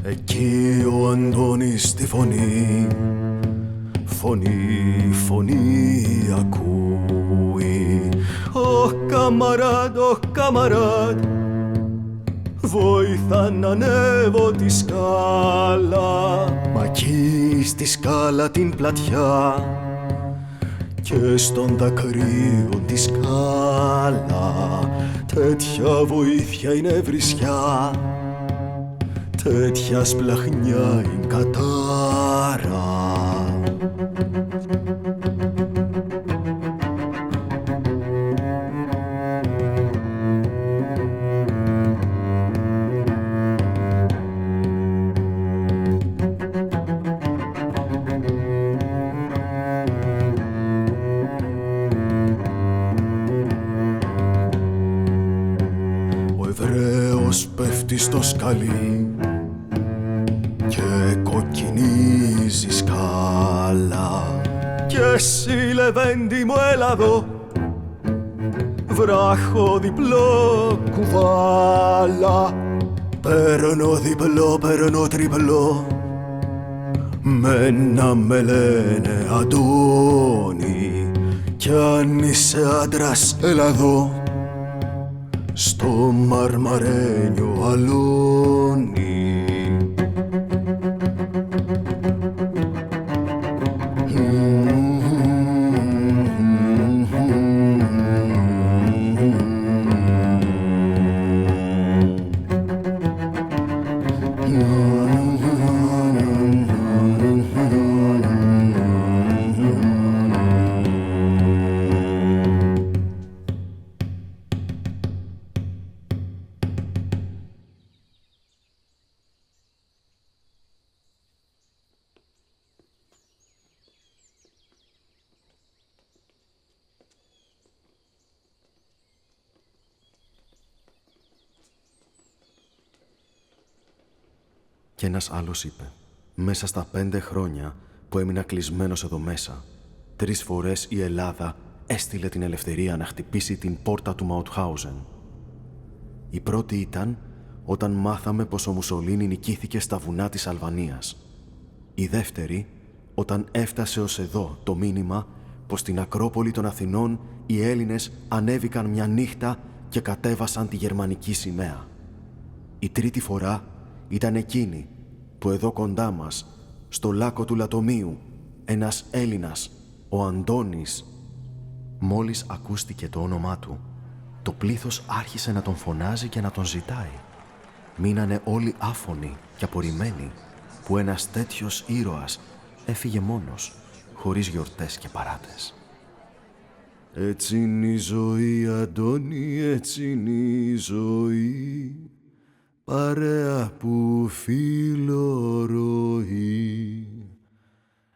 Εκεί ο Αντώνης τη φωνή, φωνή ακούει. «Ω καμαράντ, βοήθα να ανέβω τη σκάλα». Μα εκεί στη σκάλα την πλατιά και στον δακρύων τη σκάλα, τέτοια βοήθεια είναι βρισιά, τέτοια σπλαχνιά είναι κατάρα. Ο Εβραίος πέφτει στο σκαλί και κοκκινίζει σκάλα. Κι εσύ Λεβέντη μου έλα εδώ, βράχο διπλό κουβάλα. Παίρνω διπλό, παίρνω τριπλό, μένα με λένε Αντώνη. Κι αν είσαι άντρας έλα εδώ, στο μαρμαρένιο αλόνι. Κι ένας άλλος είπε «Μέσα στα 5 χρόνια που έμεινα κλεισμένος εδώ μέσα, 3 φορές η Ελλάδα έστειλε την ελευθερία να χτυπήσει την πόρτα του Μαουτχάουζεν. Η πρώτη ήταν όταν μάθαμε πως ο Μουσολίνι νικήθηκε στα βουνά της Αλβανίας. Η δεύτερη όταν έφτασε ως εδώ το μήνυμα πως στην Ακρόπολη των Αθηνών οι Έλληνες ανέβηκαν μια νύχτα και κατέβασαν τη γερμανική σημαία. Η τρίτη φορά ήταν εκείνη που εδώ κοντά μας, στο λάκκο του Λατομείου, ένας Έλληνας, ο Αντώνης». Μόλις ακούστηκε το όνομά του, το πλήθος άρχισε να τον φωνάζει και να τον ζητάει. Μείνανε όλοι άφωνοι και απορριμμένοι που ένας τέτοιος ήρωας έφυγε μόνος, χωρίς γιορτές και παράτες. Έτσι είναι η ζωή, Αντώνη, έτσι είναι η ζωή. παρέα που φιλορροεί.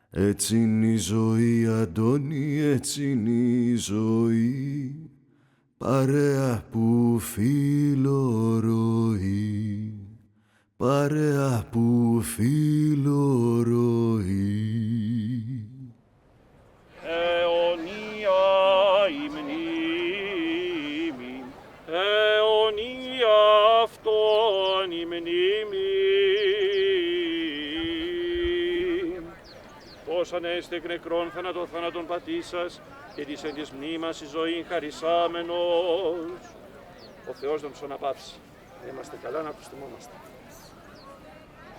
Έτσι είναι η ζωή, Αντώνη, έτσι είναι η ζωή, παρέα που φιλορροεί, παρέα που φιλορροεί. Αιωνία η μνήμη, αιωνία αυτόν η μνήμη. Πώς ανέστε εκ νεκρών θανάτων πατήσας και της εν της μνήμας η ζωή χαρισάμενος. Ο Θεός να τους αναπαύσει. Να είμαστε καλά, να τους θυμόμαστε.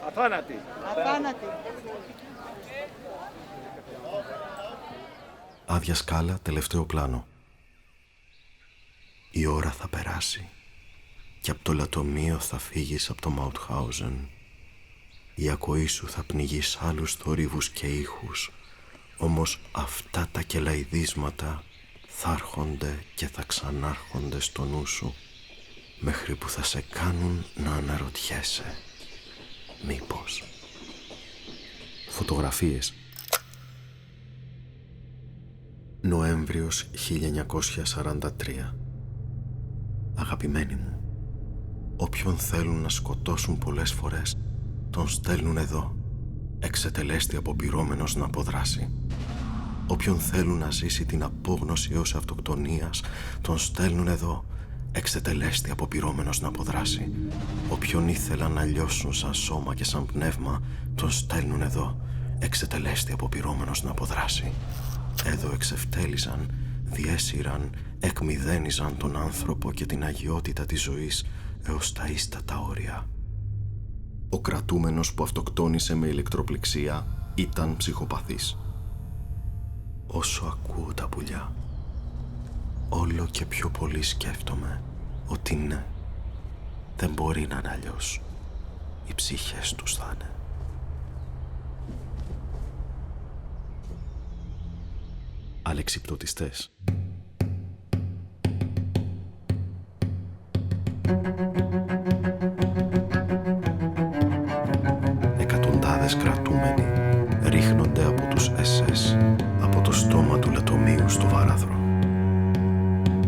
Αθάνατοι. Αθάνατοι. Άδεια σκάλα, τελευταίο πλάνο. Η ώρα θα περάσει και από το λατομείο θα φύγεις από το Μαουτχάουζεν. Η ακοή σου θα πνιγεί σ' άλλους θορύβους και ήχους, όμως αυτά τα κελαηδίσματα θα έρχονται και θα ξανάρχονται στο νου σου, μέχρι που θα σε κάνουν να αναρωτιέσαι. Μήπως. Φωτογραφίες. Νοέμβριος 1943. Αγαπημένοι μου, όποιον θέλουν να σκοτώσουν πολλές φορές, τον στέλνουν εδώ, εξετελέστη αποπειρώμενος να αποδράσει. Όποιον θέλουν να ζήσει την απόγνωση έως αυτοκτονίας, τον στέλνουν εδώ, εξετελέστη αποπειρώμενος να αποδράσει. Όποιον ήθελαν να λιώσουν σαν σώμα και σαν πνεύμα, τον στέλνουν εδώ, εξετελέστη αποπειρώμενος να αποδράσει. Εδώ εξευτέλισαν, διέσυραν, εκμηδένιζαν τον άνθρωπο και την αγιότητα της ζωής έως τα ίστατα όρια. Ο κρατούμενος που αυτοκτόνησε με ηλεκτροπληξία ήταν ψυχοπαθής. Όσο ακούω τα πουλιά, όλο και πιο πολύ σκέφτομαι ότι ναι, δεν μπορεί να είναι αλλιώς. Οι ψυχές τους θα είναι. Αλεξιπτωτιστές. Εκατοντάδες κρατούμενοι ρίχνονται από τους SS από το στόμα του λατομείου στο βάραθρο.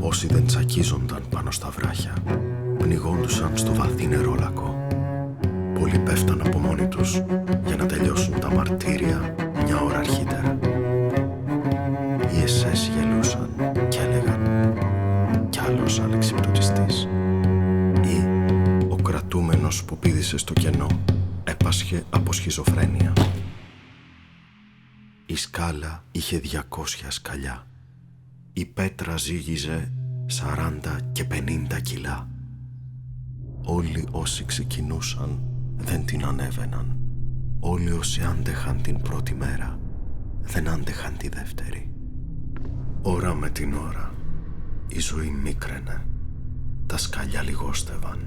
Όσοι δεν τσακίζονταν πάνω στα βράχια, πνιγόντουσαν στο βαθύ νερόλακο. Πολλοί πέφταν από μόνοι τους για να τελειώσουν τα μαρτύρια μια ώρα αρχίτερα. Οι SS γελούσαν και έλεγαν «Κι άλλος αλεξιπτωτιστής». Ή ο κρατούμενος που πήδησε στο κενό έπασχε από σχιζοφρένεια. Η σκάλα είχε 200 σκαλιά. Η πέτρα ζύγιζε 40 και 50 κιλά. Όλοι όσοι ξεκινούσαν δεν την ανέβαιναν. Όλοι όσοι άντεχαν την πρώτη μέρα δεν άντεχαν τη δεύτερη. Ώρα με την ώρα η ζωή μίκραινε. Τα σκαλιά λιγόστευαν.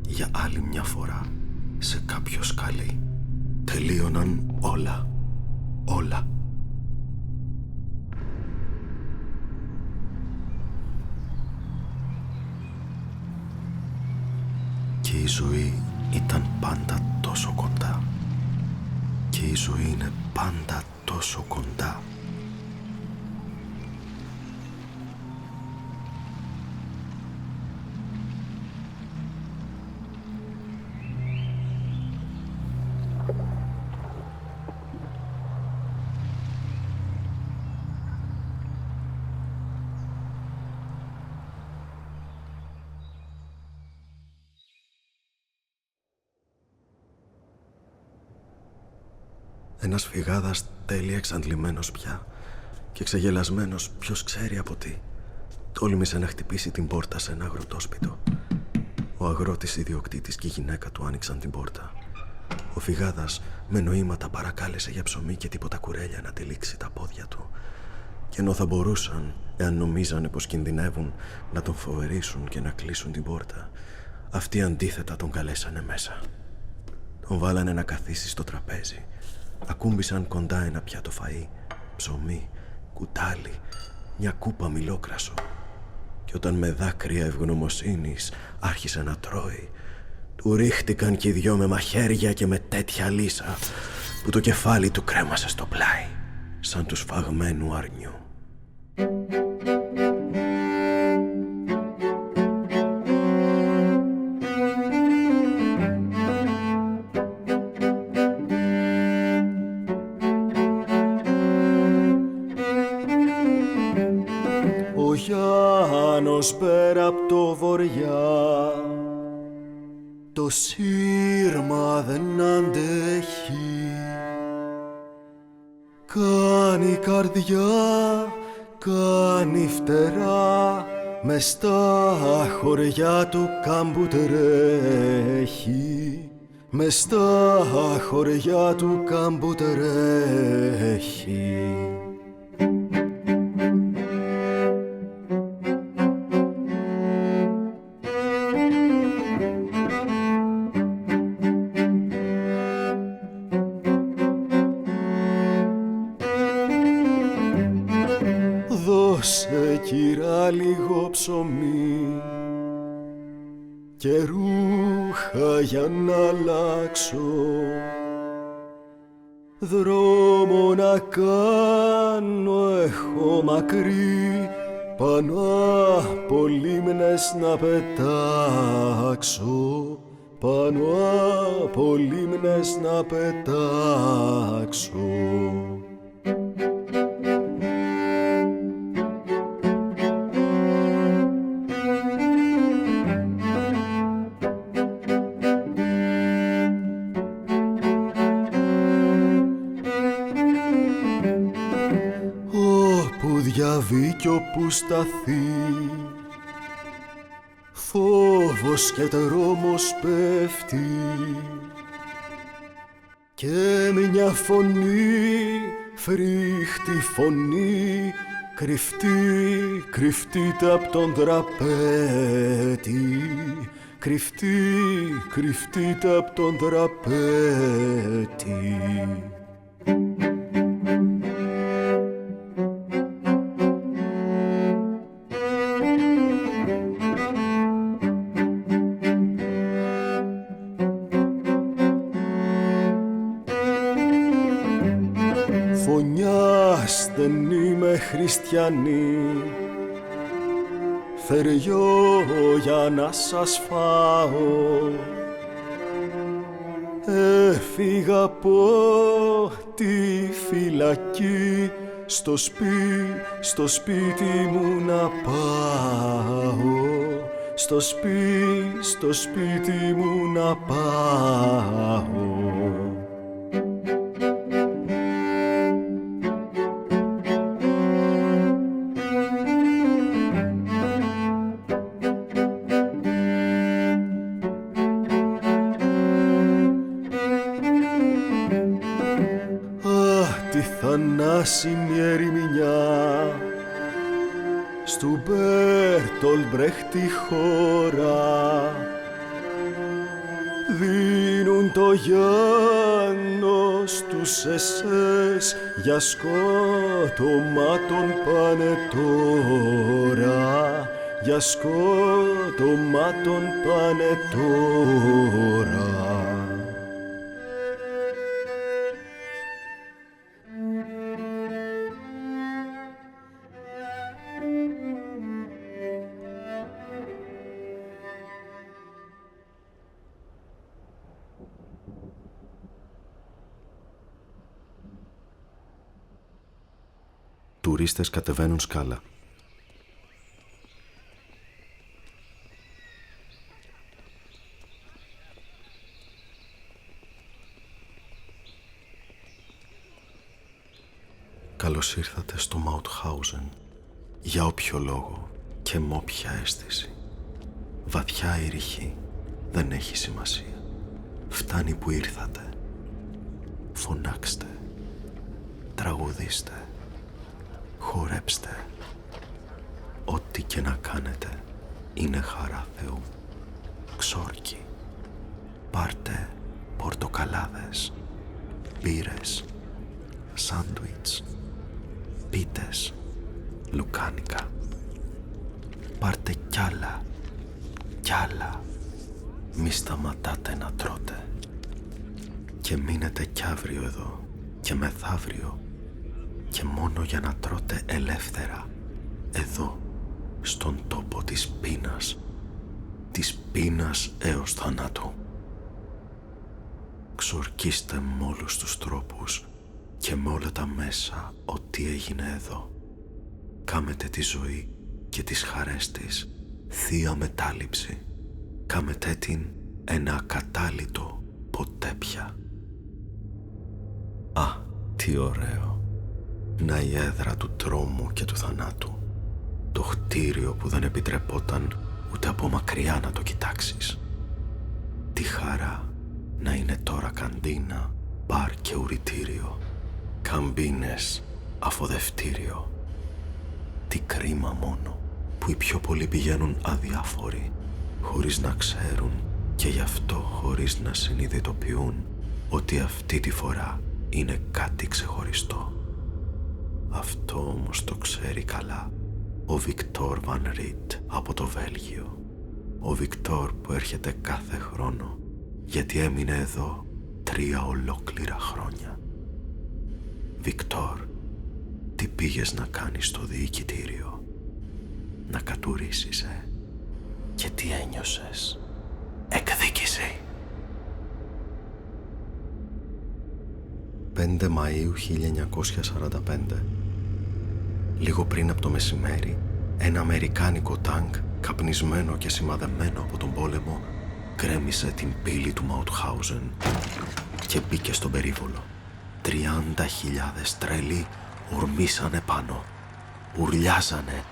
Για άλλη μια φορά σε κάποιο σκαλί τελείωναν όλα. Όλα. Και η ζωή ήταν πάντα τόσο κοντά. Και η ζωή είναι πάντα τόσο κοντά. Ένας φυγάδας τέλεια εξαντλημένος πια και ξεγελασμένος ποιος ξέρει από τι, τόλμησε να χτυπήσει την πόρτα σε ένα αγροτόσπιτο. Ο αγρότης ιδιοκτήτης και η γυναίκα του άνοιξαν την πόρτα. Ο φυγάδας με νοήματα παρακάλεσε για ψωμί και τίποτα κουρέλια να τυλίξει τα πόδια του. Και ενώ θα μπορούσαν, εάν νομίζανε πως κινδυνεύουν, να τον φοβερήσουν και να κλείσουν την πόρτα, αυτοί αντίθετα τον καλέσανε μέσα. Τον βάλανε να καθίσει στο τραπέζι. Ακούμπησαν κοντά ένα πιάτο φαΐ, ψωμί, κουτάλι, μια κούπα μιλόκρασο. Και όταν με δάκρυα ευγνωμοσύνης άρχισε να τρώει, Του ρίχτηκαν κι οι δυο με μαχαίρια και με τέτοια λύσα που το κεφάλι του κρέμασε στο πλάι, σαν του σφαγμένου αρνιού. Ο Γιάννος πέρα απ' το βοριά το σύρμα δεν αντέχει. Κάνει καρδιά, κάνει φτερά, μες στα χωριά του κάμπου τρέχει. Μες στα χωριά του κάμπου τρέχει. Δώσε κυρά λίγο ψωμί και ρούχα για να αλλάξω, δρόμο να κάνω έχω μακρύ, πάνω από λίμνες να πετάξω, πάνω από λίμνες να πετάξω. Διαβεί κι όπου σταθεί, φόβος και τρόμος πέφτει και μια φωνή, φρίχτη φωνή, κρυφτείτε απ' τον τραπέτη, κρυφτείτε απ' τον τραπέτη. Φωνιάς δεν είμαι χριστιανή, θεριό για να σας φάω. Έφυγα από τη φυλακή, στο σπίτι μου να πάω, στο σπίτι μου να πάω. Θανάσιμη ερημινιά στου Μπέρτολ Μπρέχτ τη χώρα, δίνουν το Γιάννο στους εσές, για σκότωμα τον πάνε τώρα, για σκότωμα τον πάνε τώρα. Τουρίστες κατεβαίνουν σκάλα. Καλώς ήρθατε στο Μαουτχάουζεν, για όποιο λόγο και με όποια αίσθηση. Βαθιά ή ρηχή, δεν έχει σημασία. Φτάνει που ήρθατε. Φωνάξτε, τραγουδήστε, χορέψτε. Ό,τι και να κάνετε είναι χαρά Θεού. Ξόρκι, πάρτε πορτοκαλάδες, μπύρες, σάντουιτς, πίτες, λουκάνικα. Πάρτε κι άλλα, κι άλλα, μη σταματάτε να τρώτε. Και μείνετε κι αύριο εδώ και μεθαύριο και μόνο για να τρώτε ελεύθερα εδώ, στον τόπο της πείνας έως θανάτου. Ξορκίστε με όλους τους τρόπους και με όλα τα μέσα ό,τι έγινε εδώ. Κάμετε τη ζωή και τις χαρές της θεία μετάληψη. Κάμετε την ένα ακατάλητο ποτέ πια. Α, τι ωραίο! Να η έδρα του τρόμου και του θανάτου. Το κτίριο που δεν επιτρεπόταν ούτε από μακριά να το κοιτάξεις. Τι χαρά να είναι τώρα καντίνα, μπαρ και ουρητήριο. Καμπίνες, αφοδευτήριο. Τι κρίμα μόνο που οι πιο πολλοί πηγαίνουν αδιάφοροι, χωρίς να ξέρουν και γι' αυτό χωρίς να συνειδητοποιούν ότι αυτή τη φορά είναι κάτι ξεχωριστό. Αυτό όμως το ξέρει καλά ο Βικτόρ Βαν Ρίτ από το Βέλγιο. Ο Βικτόρ που έρχεται κάθε χρόνο γιατί έμεινε εδώ 3 ολόκληρα χρόνια. Βικτόρ, τι πήγες να κάνεις στο διοικητήριο? Να κατουρίσεις, Και τι ένιωσες? Εκδίκηση. 5 Μαΐου 1945. Λίγο πριν από το μεσημέρι, ένα αμερικάνικο τάγκ, καπνισμένο και σημαδεμένο από τον πόλεμο, γκρέμισε την πύλη του Μαουτχάουζεν και μπήκε στον περίβολο. 30.000 τρελοί ουρμήσανε πάνω, ουρλιάζανε,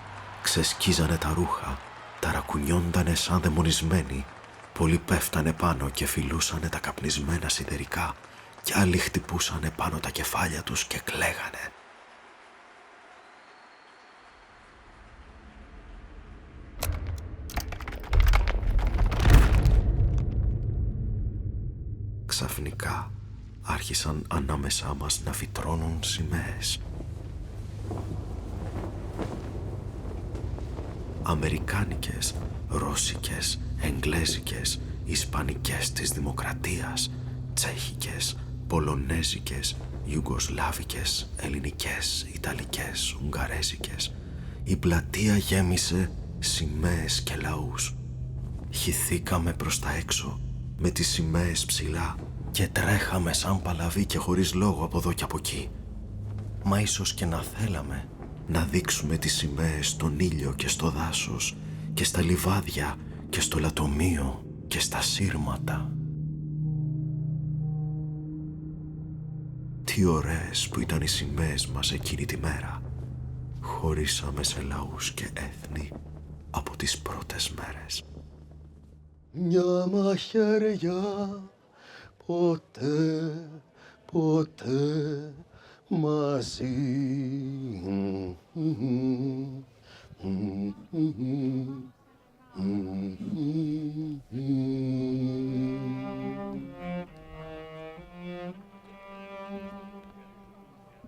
ξεσκίζανε τα ρούχα, ταρακουνιόντανε σαν δαιμονισμένοι. Πολλοί πέφτανε πάνω και φιλούσανε τα καπνισμένα σιδερικά κι άλλοι χτυπούσανε πάνω τα κεφάλια τους και κλαίγανε. Ξαφνικά άρχισαν ανάμεσά μας να φυτρώνουν σημαίες. Αμερικάνικες, ρώσικες, εγγλέζικες, ισπανικές της Δημοκρατίας, τσέχικες, πολωνέζικες, ιουγκοσλάβικες, ελληνικές, ιταλικές, ουγγαρέζικες. Η πλατεία γέμισε σημαίες και λαούς. Χυθήκαμε προς τα έξω με τις σημαίες ψηλά και τρέχαμε σαν παλαβοί και χωρίς λόγο από εδώ και από εκεί. Μα ίσως και να θέλαμε να δείξουμε τις σημαίες στον ήλιο και στο δάσος και στα λιβάδια και στο λατομείο και στα σύρματα. Τι ωραίες που ήταν οι σημαίες μας εκείνη τη μέρα. Χωρίσαμε σε λαούς και έθνη από τις πρώτες μέρες. Μια μαχαίρια ποτέ, ποτέ μαζί.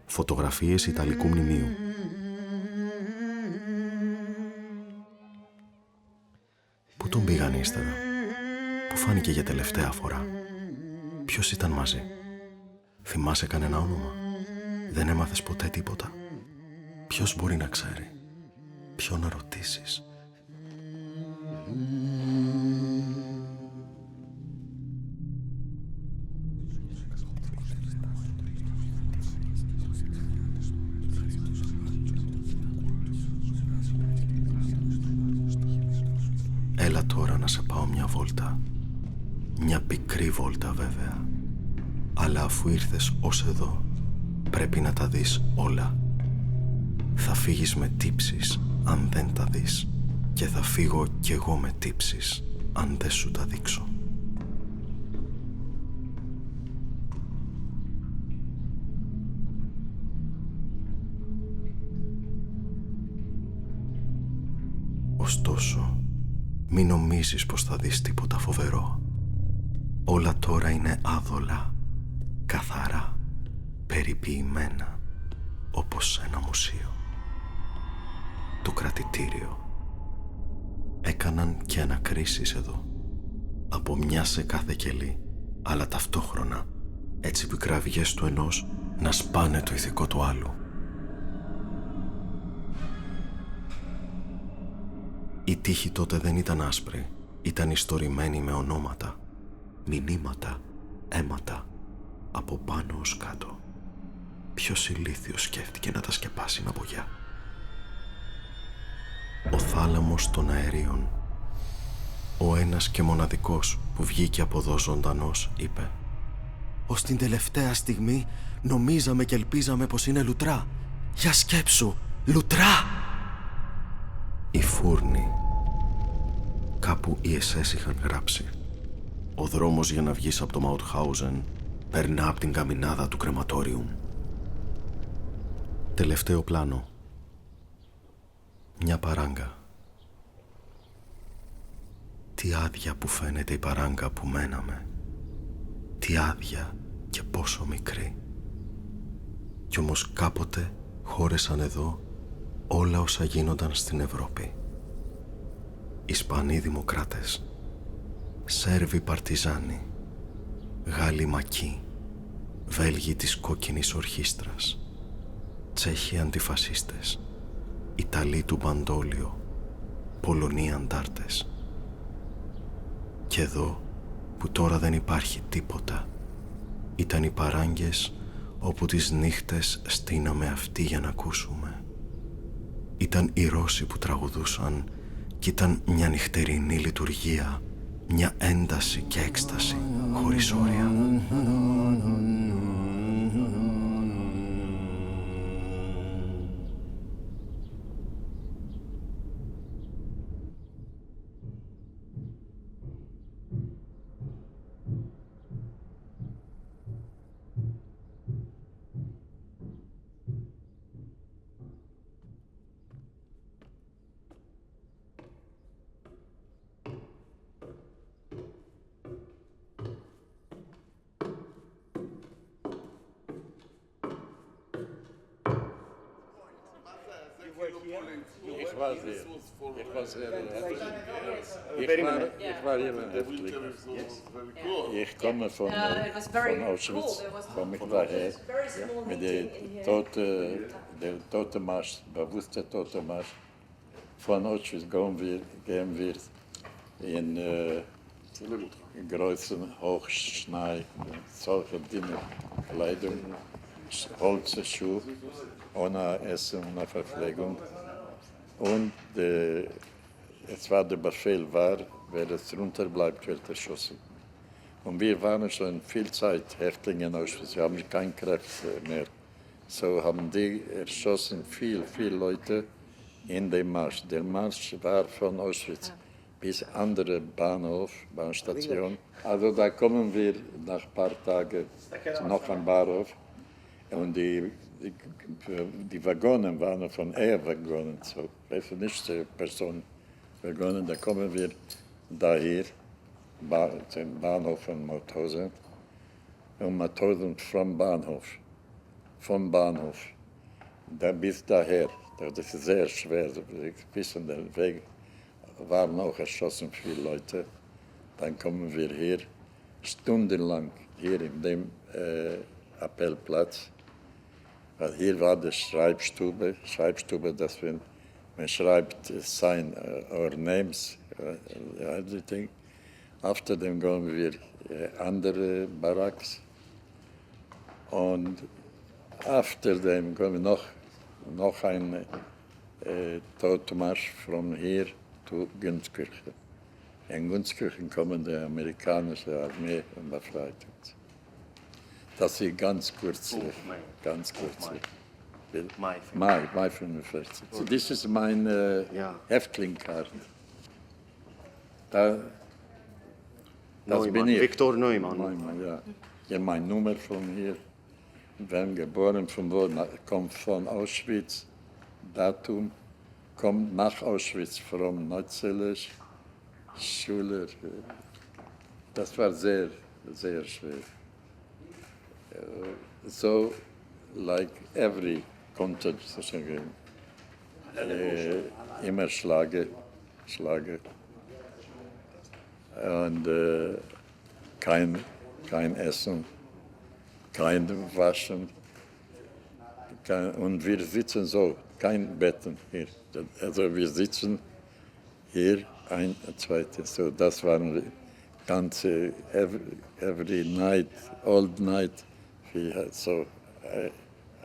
Φωτογραφίες Ιταλικού Μνημείου. Πού τον πήγαν ύστερα? Πού φάνηκε για τελευταία φορά? Ποιος ήταν μαζί? Θυμάσαι κανένα όνομα? Δεν έμαθες ποτέ τίποτα? Ποιος μπορεί να ξέρει? Ποιο να ρωτήσεις? Έλα τώρα να σε πάω μια βόλτα. Μια πικρή βόλτα βέβαια. Αλλά αφού ήρθες ως εδώ, πρέπει να τα δεις όλα. Θα φύγεις με τύψεις αν δεν τα δεις και θα φύγω κι εγώ με τύψεις αν δεν σου τα δείξω. Ωστόσο, μην νομίζεις πως θα δεις τίποτα φοβερό. Όλα τώρα είναι άδολα, καθαρά, περιποιημένα, όπως ένα μουσείο. Το κρατητήριο. Έκαναν και ανακρίσεις εδώ. Από από μια σε κάθε κελί, αλλά ταυτόχρονα έτσι που οι κραυγές του ενός να σπάνε το ηθικό του άλλου. Η τύχη τότε δεν ήταν άσπρη, ήταν ιστορημένη με ονόματα, μηνύματα, αίματα, από πάνω ως κάτω. Ποιος ηλίθιος σκέφτηκε να τα σκεπάσει με μπογιά? Ο θάλαμος των αερίων, ο ένας και μοναδικός που βγήκε από εδώ ζωντανός, είπε: «Ως την τελευταία στιγμή νομίζαμε και ελπίζαμε πως είναι λουτρά. Για σκέψου, λουτρά!» Η φούρνη. Κάπου οι SS είχαν γράψει: «Ο δρόμος για να βγεις από το Μαουτχάουζεν περνά από την καμινάδα του κρεματόριου». Τελευταίο πλάνο. Μια παράγκα. Τι άδεια που φαίνεται η παράγκα που μέναμε. Τι άδεια και πόσο μικρή. Κι όμως κάποτε χώρεσαν εδώ όλα όσα γίνονταν στην Ευρώπη. Ισπανοί δημοκράτες, Σέρβοι παρτιζάνοι, Γάλλοι μακοί, Βέλγοι της κόκκινης ορχήστρας, Τσέχοι αντιφασίστες, Ιταλοί του Μπαντόλιο, Πολωνοί αντάρτες. Και εδώ που τώρα δεν υπάρχει τίποτα, ήταν οι παράγκες όπου τις νύχτες στείναμε αυτοί για να ακούσουμε. Ήταν οι Ρώσοι που τραγουδούσαν κι ήταν μια νυχτερινή λειτουργία, μια ένταση και έκσταση χωρίς όρια. Ich war hier in Häftling. Ich komme von Auschwitz, komme ich daher mit der Tote Marsch, bewusste Tote Marsch. Von Auschwitz gehen wir in großen Hochschnee, solche dünne Kleidung, Holzschuhe, ohne Essen, ohne Verpflegung. Und es war der Befehl, wer es runterbleibt, wird erschossen. Und wir waren schon viel Zeit Häftlinge in Auschwitz, wir haben keine Kräfte mehr. So haben die erschossen viele Leute in dem Marsch. Der Marsch war von Auschwitz bis andere Bahnstation. Also da kommen wir nach ein paar Tagen noch am Bahnhof und die Waggonen waren von Waggonen, so nicht Personenwaggonen. Da kommen wir daher, zum Bahnhof von Mauthausen, und Mauthausen vom Bahnhof, da bis daher. Das ist sehr schwer, bis an den Weg waren auch erschossen viele Leute. Dann kommen wir hier, stundenlang hier in dem Appellplatz. Weil hier war die Schreibstube, dass man schreibt our names, everything. After dem gehen wir andere Barracks. Und after dem gehen wir noch ein Todmarsch von hier zu Gunskirchen. In Gunskirchen kommen die amerikanische Armee und befreit uns. Das ist ganz kurz. Mai 45. So, das ist mein Häftlingkarte. Das bin ich. Viktor Neumann. Ja. Hier meine Nummer von hier. Wenn geboren von wo, kommt von Auschwitz. Datum kommt nach Auschwitz von Neuzelisch, Schule. Das war sehr, sehr schwer. So, like every content, immer Schlage. und kein Essen, kein Waschen. Und wir sitzen so, kein Betten hier. Also wir sitzen hier, ein, zweite, so das waren ganze, every night, all night, so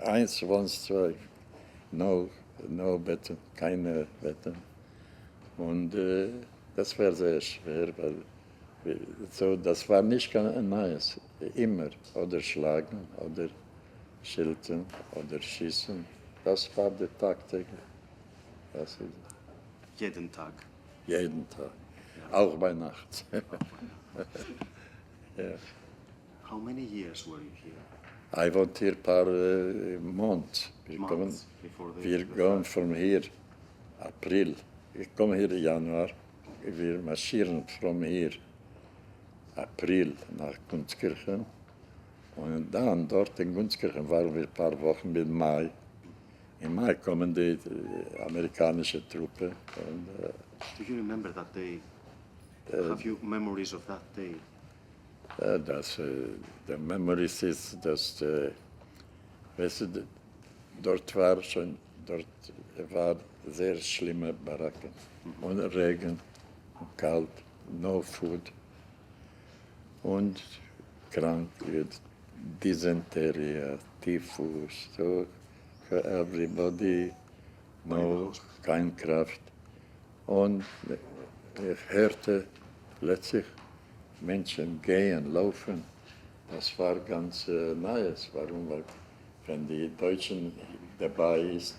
eins, once, zwei, no Betten, keine Betten. Und das war sehr schwer, weil so, das war nicht ganz nice, immer, oder schlagen, oder schilten, oder schießen. Das war der tagtäglich. Das ist Jeden Tag. jeden Tag, auch bei Nacht. Ja. How many years were you here? I wohnt hier ein paar Monate. Months before the Wir gehen von hier, April. Ich komme hier im Januar. Wir marschieren von hier, April, nach Gunskirchen. Und dann, dort in Gunskirchen, waren wir ein paar Wochen bis Mai. Im Mai kommen die amerikanische Truppen. Und, Do you remember that day? Have you memories of that day? der Memories ist, dass, weißt du, dort war sehr schlimme Baracken. Und Regen, und kalt, no food. Und krank, Dysenterie, Typhus, so für everybody, no, keine Kraft. Und ich hörte plötzlich Menschen gehen, laufen. Das war ganz Neues. Warum? Weil wenn die Deutschen dabei ist,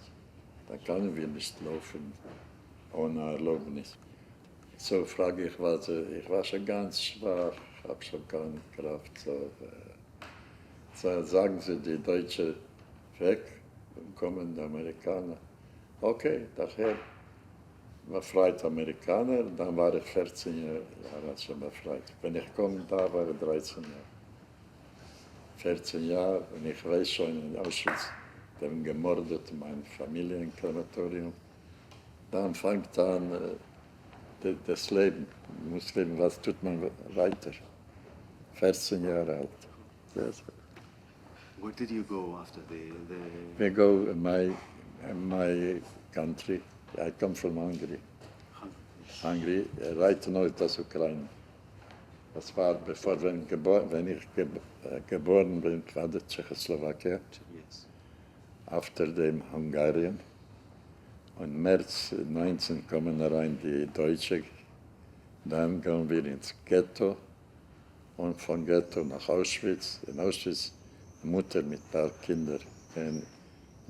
dann können wir nicht laufen ohne Erlaubnis. So frage ich, ich war schon ganz schwach, habe schon keine Kraft. So sagen sie die Deutschen weg und kommen die Amerikaner. Okay, daher befreit Amerikaner, dann war ich 14 Jahre schon befreit. Wenn ich komme, da war ich 13 Jahre. 14 Jahre und ich weiß schon in Auschwitz, die haben gemordet, meine Familie im Krematorium. Dann fängt an das Leben, muss leben, was tut man weiter? 14 Jahre alt. Where did you go after the We go in my country. I come from Hungary. Hungary, right north aus Ukraine. Das war bevor, wenn ich geboren bin, war das Tschechoslowakei. Yes. After dem Hungarien. Und März 19 kommen rein die Deutschen. Dann gehen wir ins Ghetto und von Ghetto nach Auschwitz. In Auschwitz Mutter mit ein paar Kindern in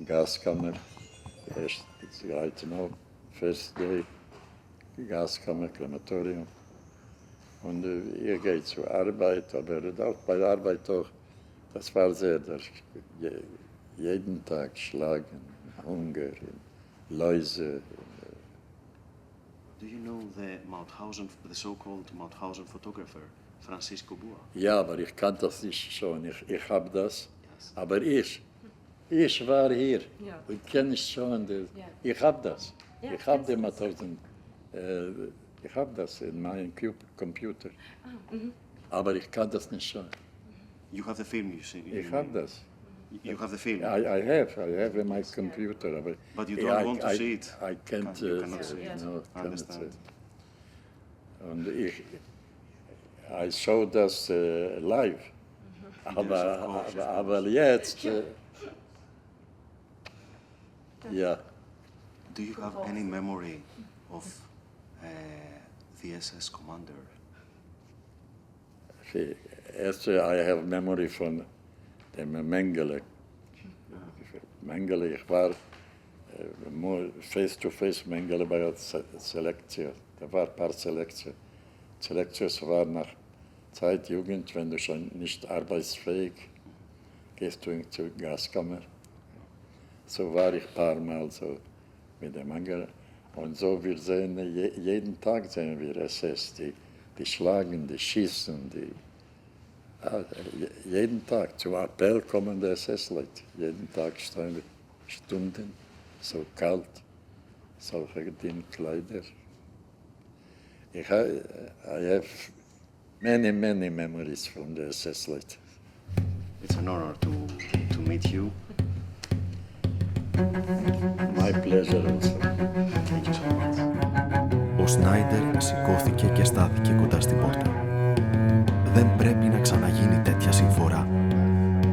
Gaskammer. Erst right now, first day, Gaskammer, Krematorium. Und ihr geht zur Arbeit, aber auch bei der Arbeit auch, das war sehr, jeden Tag schlagen, Hunger, Läuse. Do you know the so-called Mauthausen photographer, Francisco Bua? Ja, aber ich kann das nicht schon, ich habe das, aber ich war hier, ich kenne es schon, ich habe das, ich habe die Mauthausen, ich habe das in meinem Computer, aber ich kann das nicht schon. You have the film, you see. Ich habe das. You have the film. I have in my computer, But you don't want to see it. I can't, You cannot see it. no, I cannot see understand. it. Und I show das live, aber jetzt, ja. Do you have any memory of the SS commander? Erst, I have memory von dem Mengele. Mengele, ich war face-to-face Mengele bei der Selektion. Da war ein paar Selektionen. Selektions war nach Zeit, Jugend, wenn du schon nicht arbeitsfähig gehst du zur Gaskammer. So war ich ein paar Mal so mit dem Mengele. Und so, wir sehen, jeden Tag sehen wir SS, die schlagen, die schießen, jeden Tag zum Appell kommen die SS-Leute. Jeden Tag stehen wir Stunden, so kalt, solche dünne Kleider. I have many, many memories from the SS later. It's an honor to meet you. My pleasure also. Thank you so much. Ο Σνάιντερ σηκώθηκε και στάθηκε κοντά στην πόρτα. Δεν πρέπει να ξαναγίνει τέτοια συμφορά,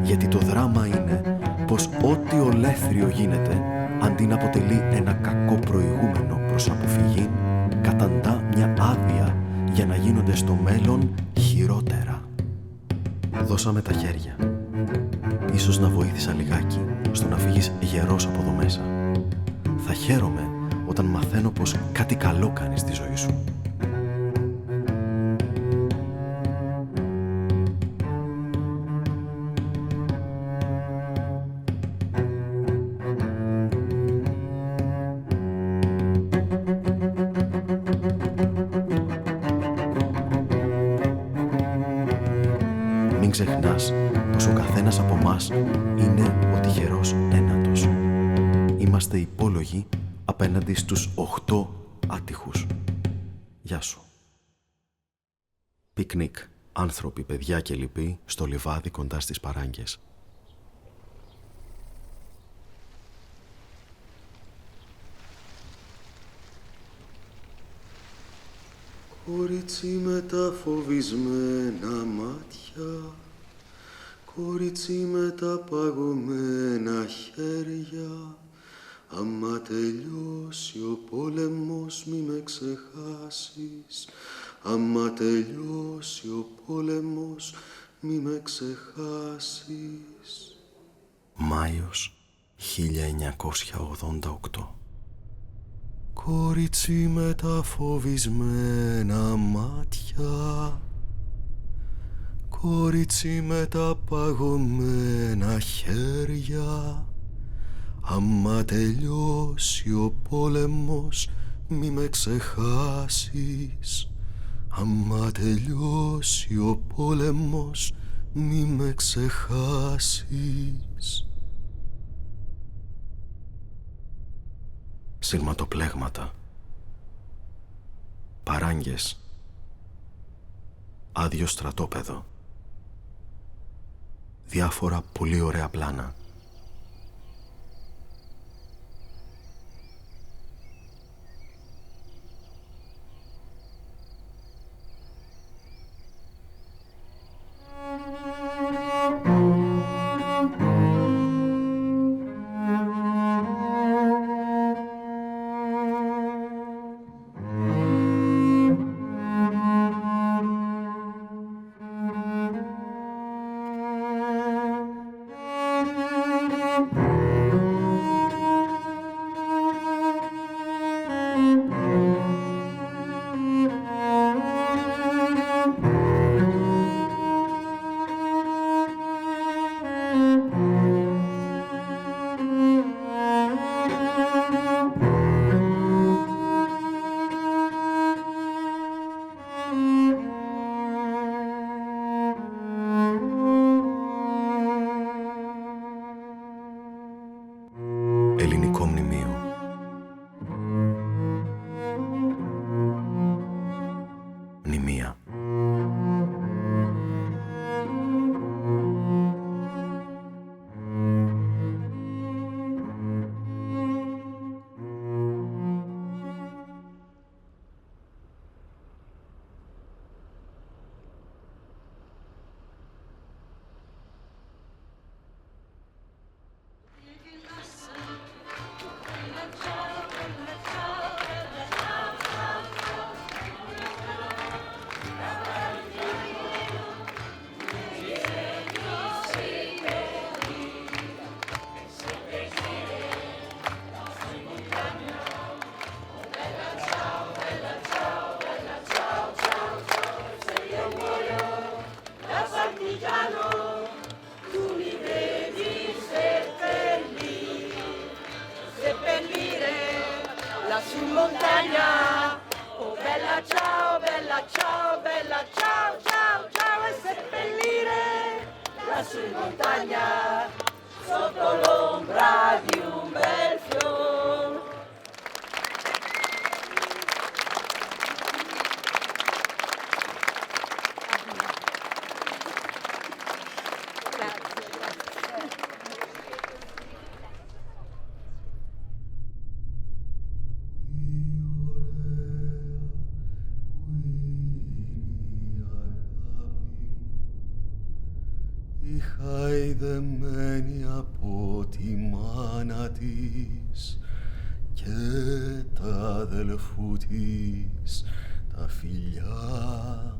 γιατί το δράμα είναι πως ό,τι ολέθριο γίνεται, αντί να αποτελεί ένα κακό προηγούμενο προς αποφυγή, καταντά μια άδεια για να γίνονται στο μέλλον χειρότερα. Δώσαμε τα χέρια. Ίσως να βοήθησα λιγάκι στο να φύγεις γερός από εδώ μέσα. Θα χαίρομαι όταν μαθαίνω πως κάτι καλό κάνεις στη ζωή σου. Μην ξεχνάς πως ο καθένας από μας είναι ο τυχερός ένατος. Είμαστε υπόλογοι απέναντι στους 8 άτυχους. Γεια σου. Πικνίκ. Άνθρωποι, παιδιά και λοιποί στο λιβάδι κοντά στις παράγκες. Κορίτσι με τα φοβισμένα μάτια, κορίτσι με τα παγωμένα χέρια, άμα τελειώσει ο πόλεμος μη με ξεχάσεις, άμα τελειώσει ο πόλεμος μη με ξεχάσεις. Μάιος 1988. Κορίτσι με τα φοβισμένα μάτια, κορίτσι με τα παγωμένα χέρια, άμα τελειώσει ο πόλεμος μη με ξεχάσεις, άμα τελειώσει ο πόλεμος μη με ξεχάσεις. Σειρματοπλέγματα. Παράγκες. Άδειο στρατόπεδο. Διάφορα πολύ ωραία πλάνα. Η χαϊδεμένη από τη μάνα της και τα αδελφού της τα φιλιά.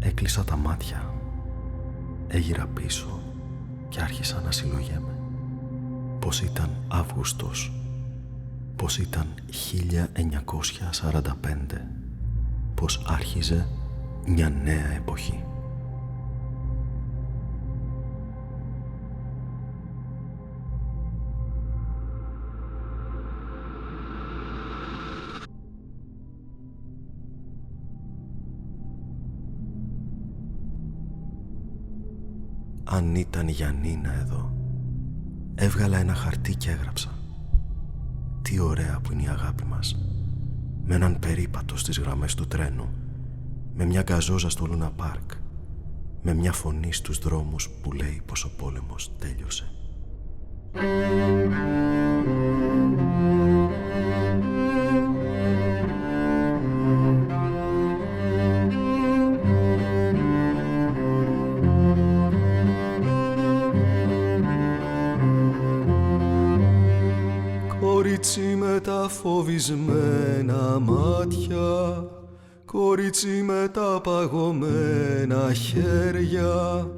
Έκλεισα τα μάτια, έγειρα πίσω και άρχισα να συλλογέμαι. Πώς ήταν Αύγουστος, πώς ήταν 1945, πώς άρχιζε μια νέα εποχή. Αν ήταν η Γιαννίνα εδώ, έβγαλα ένα χαρτί και έγραψα. Τι ωραία που είναι η αγάπη μας. Με έναν περίπατο στις γραμμές του τρένου, με μια γκαζόζα στο Λούνα Πάρκ, με μια φωνή στους δρόμους που λέει πως ο πόλεμος τέλειωσε. Κορίτσι με τα φοβισμένα μάτια, κορίτσι με τα παγωμένα χέρια,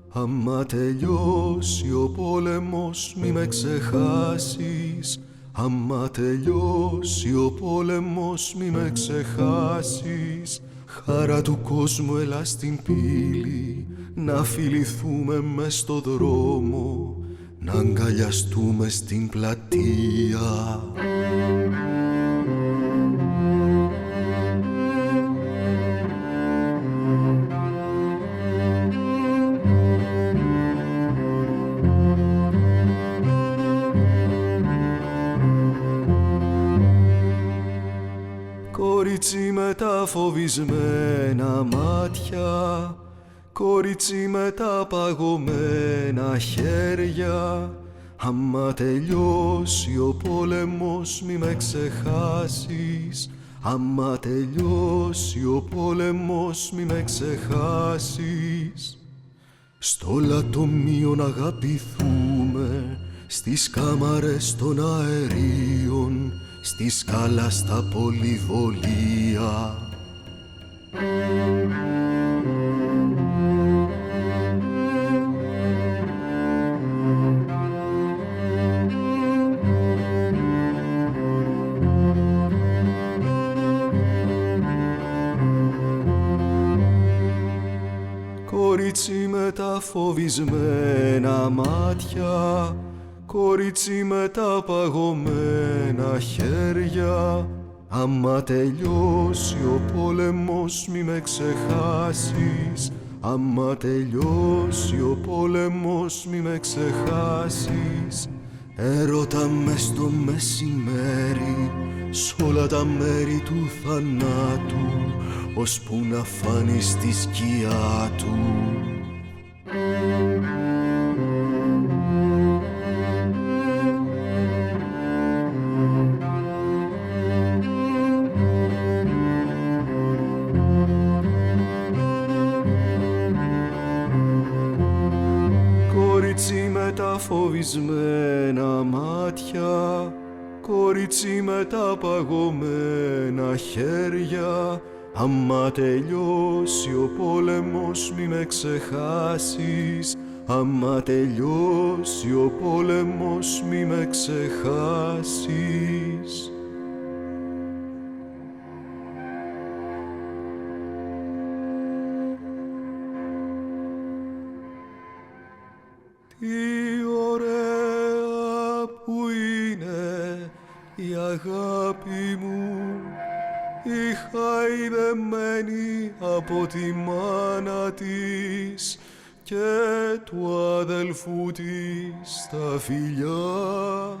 άμα τελειώσει ο πόλεμος μη με ξεχάσεις, άμα τελειώσει ο πόλεμος μη με ξεχάσεις. Χαρά του κόσμου έλα στην πύλη, να φιληθούμε μες στο δρόμο, να αγκαλιαστούμε στην πλατεία. Κορίτσι με τα φοβισμένα μάτια, κορίτσι με τα παγωμένα χέρια, άμα τελειώσει ο πόλεμος μη με ξεχάσεις, άμα τελειώσει ο πόλεμος μη με ξεχάσεις. Στο λατομείο να αγαπηθούμε, στις κάμαρες των αερίων, στη σκάλα στα πολυβολία. Κορίτσι με τα φοβισμένα μάτια, κορίτσι με τα παγωμένα χέρια, άμα τελειώσει ο πόλεμος μη με ξεχάσεις, άμα τελειώσει ο πόλεμος μη με ξεχάσεις. Έρωτα μες στο μεσημέρι, σ' όλα τα μέρη του θανάτου, ώσπου να φάνεις τη σκιά του. Κορίτσι με τα φοβισμένα μάτια, κορίτσι με τα παγωμένα χέρια, άμα τελειώσει ο πόλεμος μη με ξεχάσεις, άμα τελειώσει ο πόλεμος μη με ξεχάσεις. Τι ωραία που είναι η αγάπη μου, η χαϊδεμένη από τη μάνα της και του αδελφού της τα φιλιά.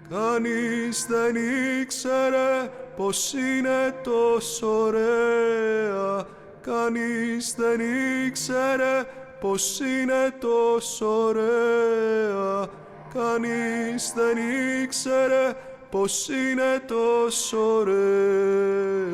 Κανείς δεν ήξερε πως είναι τόσο ωραία, κανείς δεν ήξερε πως είναι τόσο ωραία, κανείς δεν ήξερε πως είναι τόσο ωραία.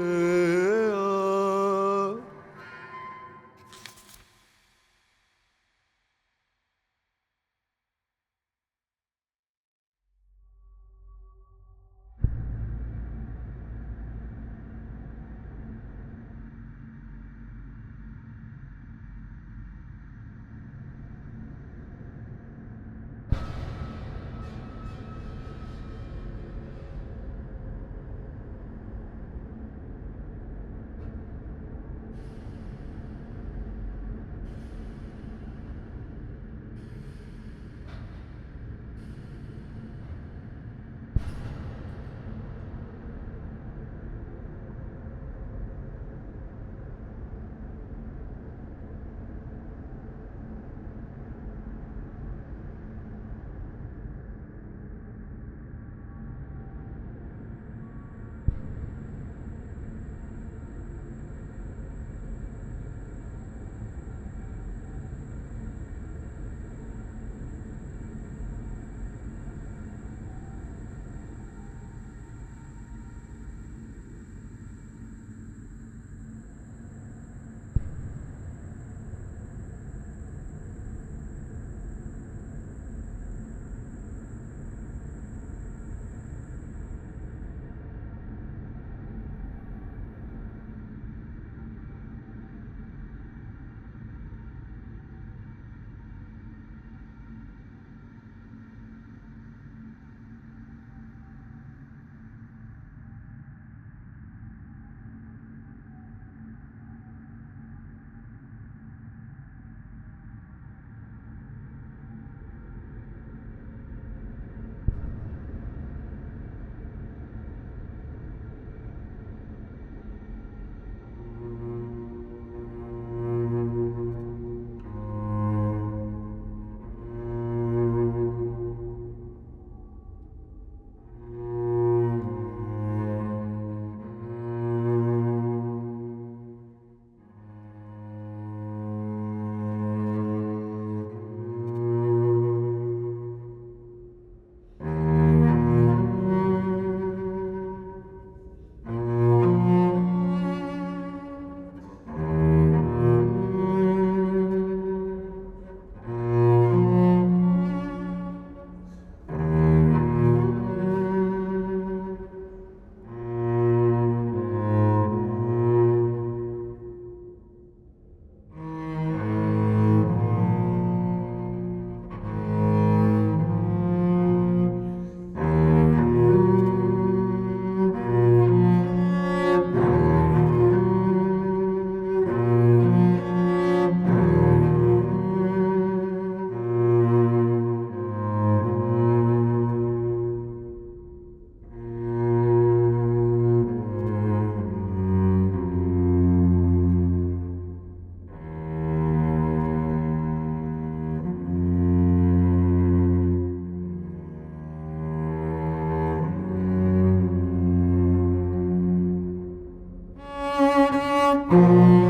Thank you.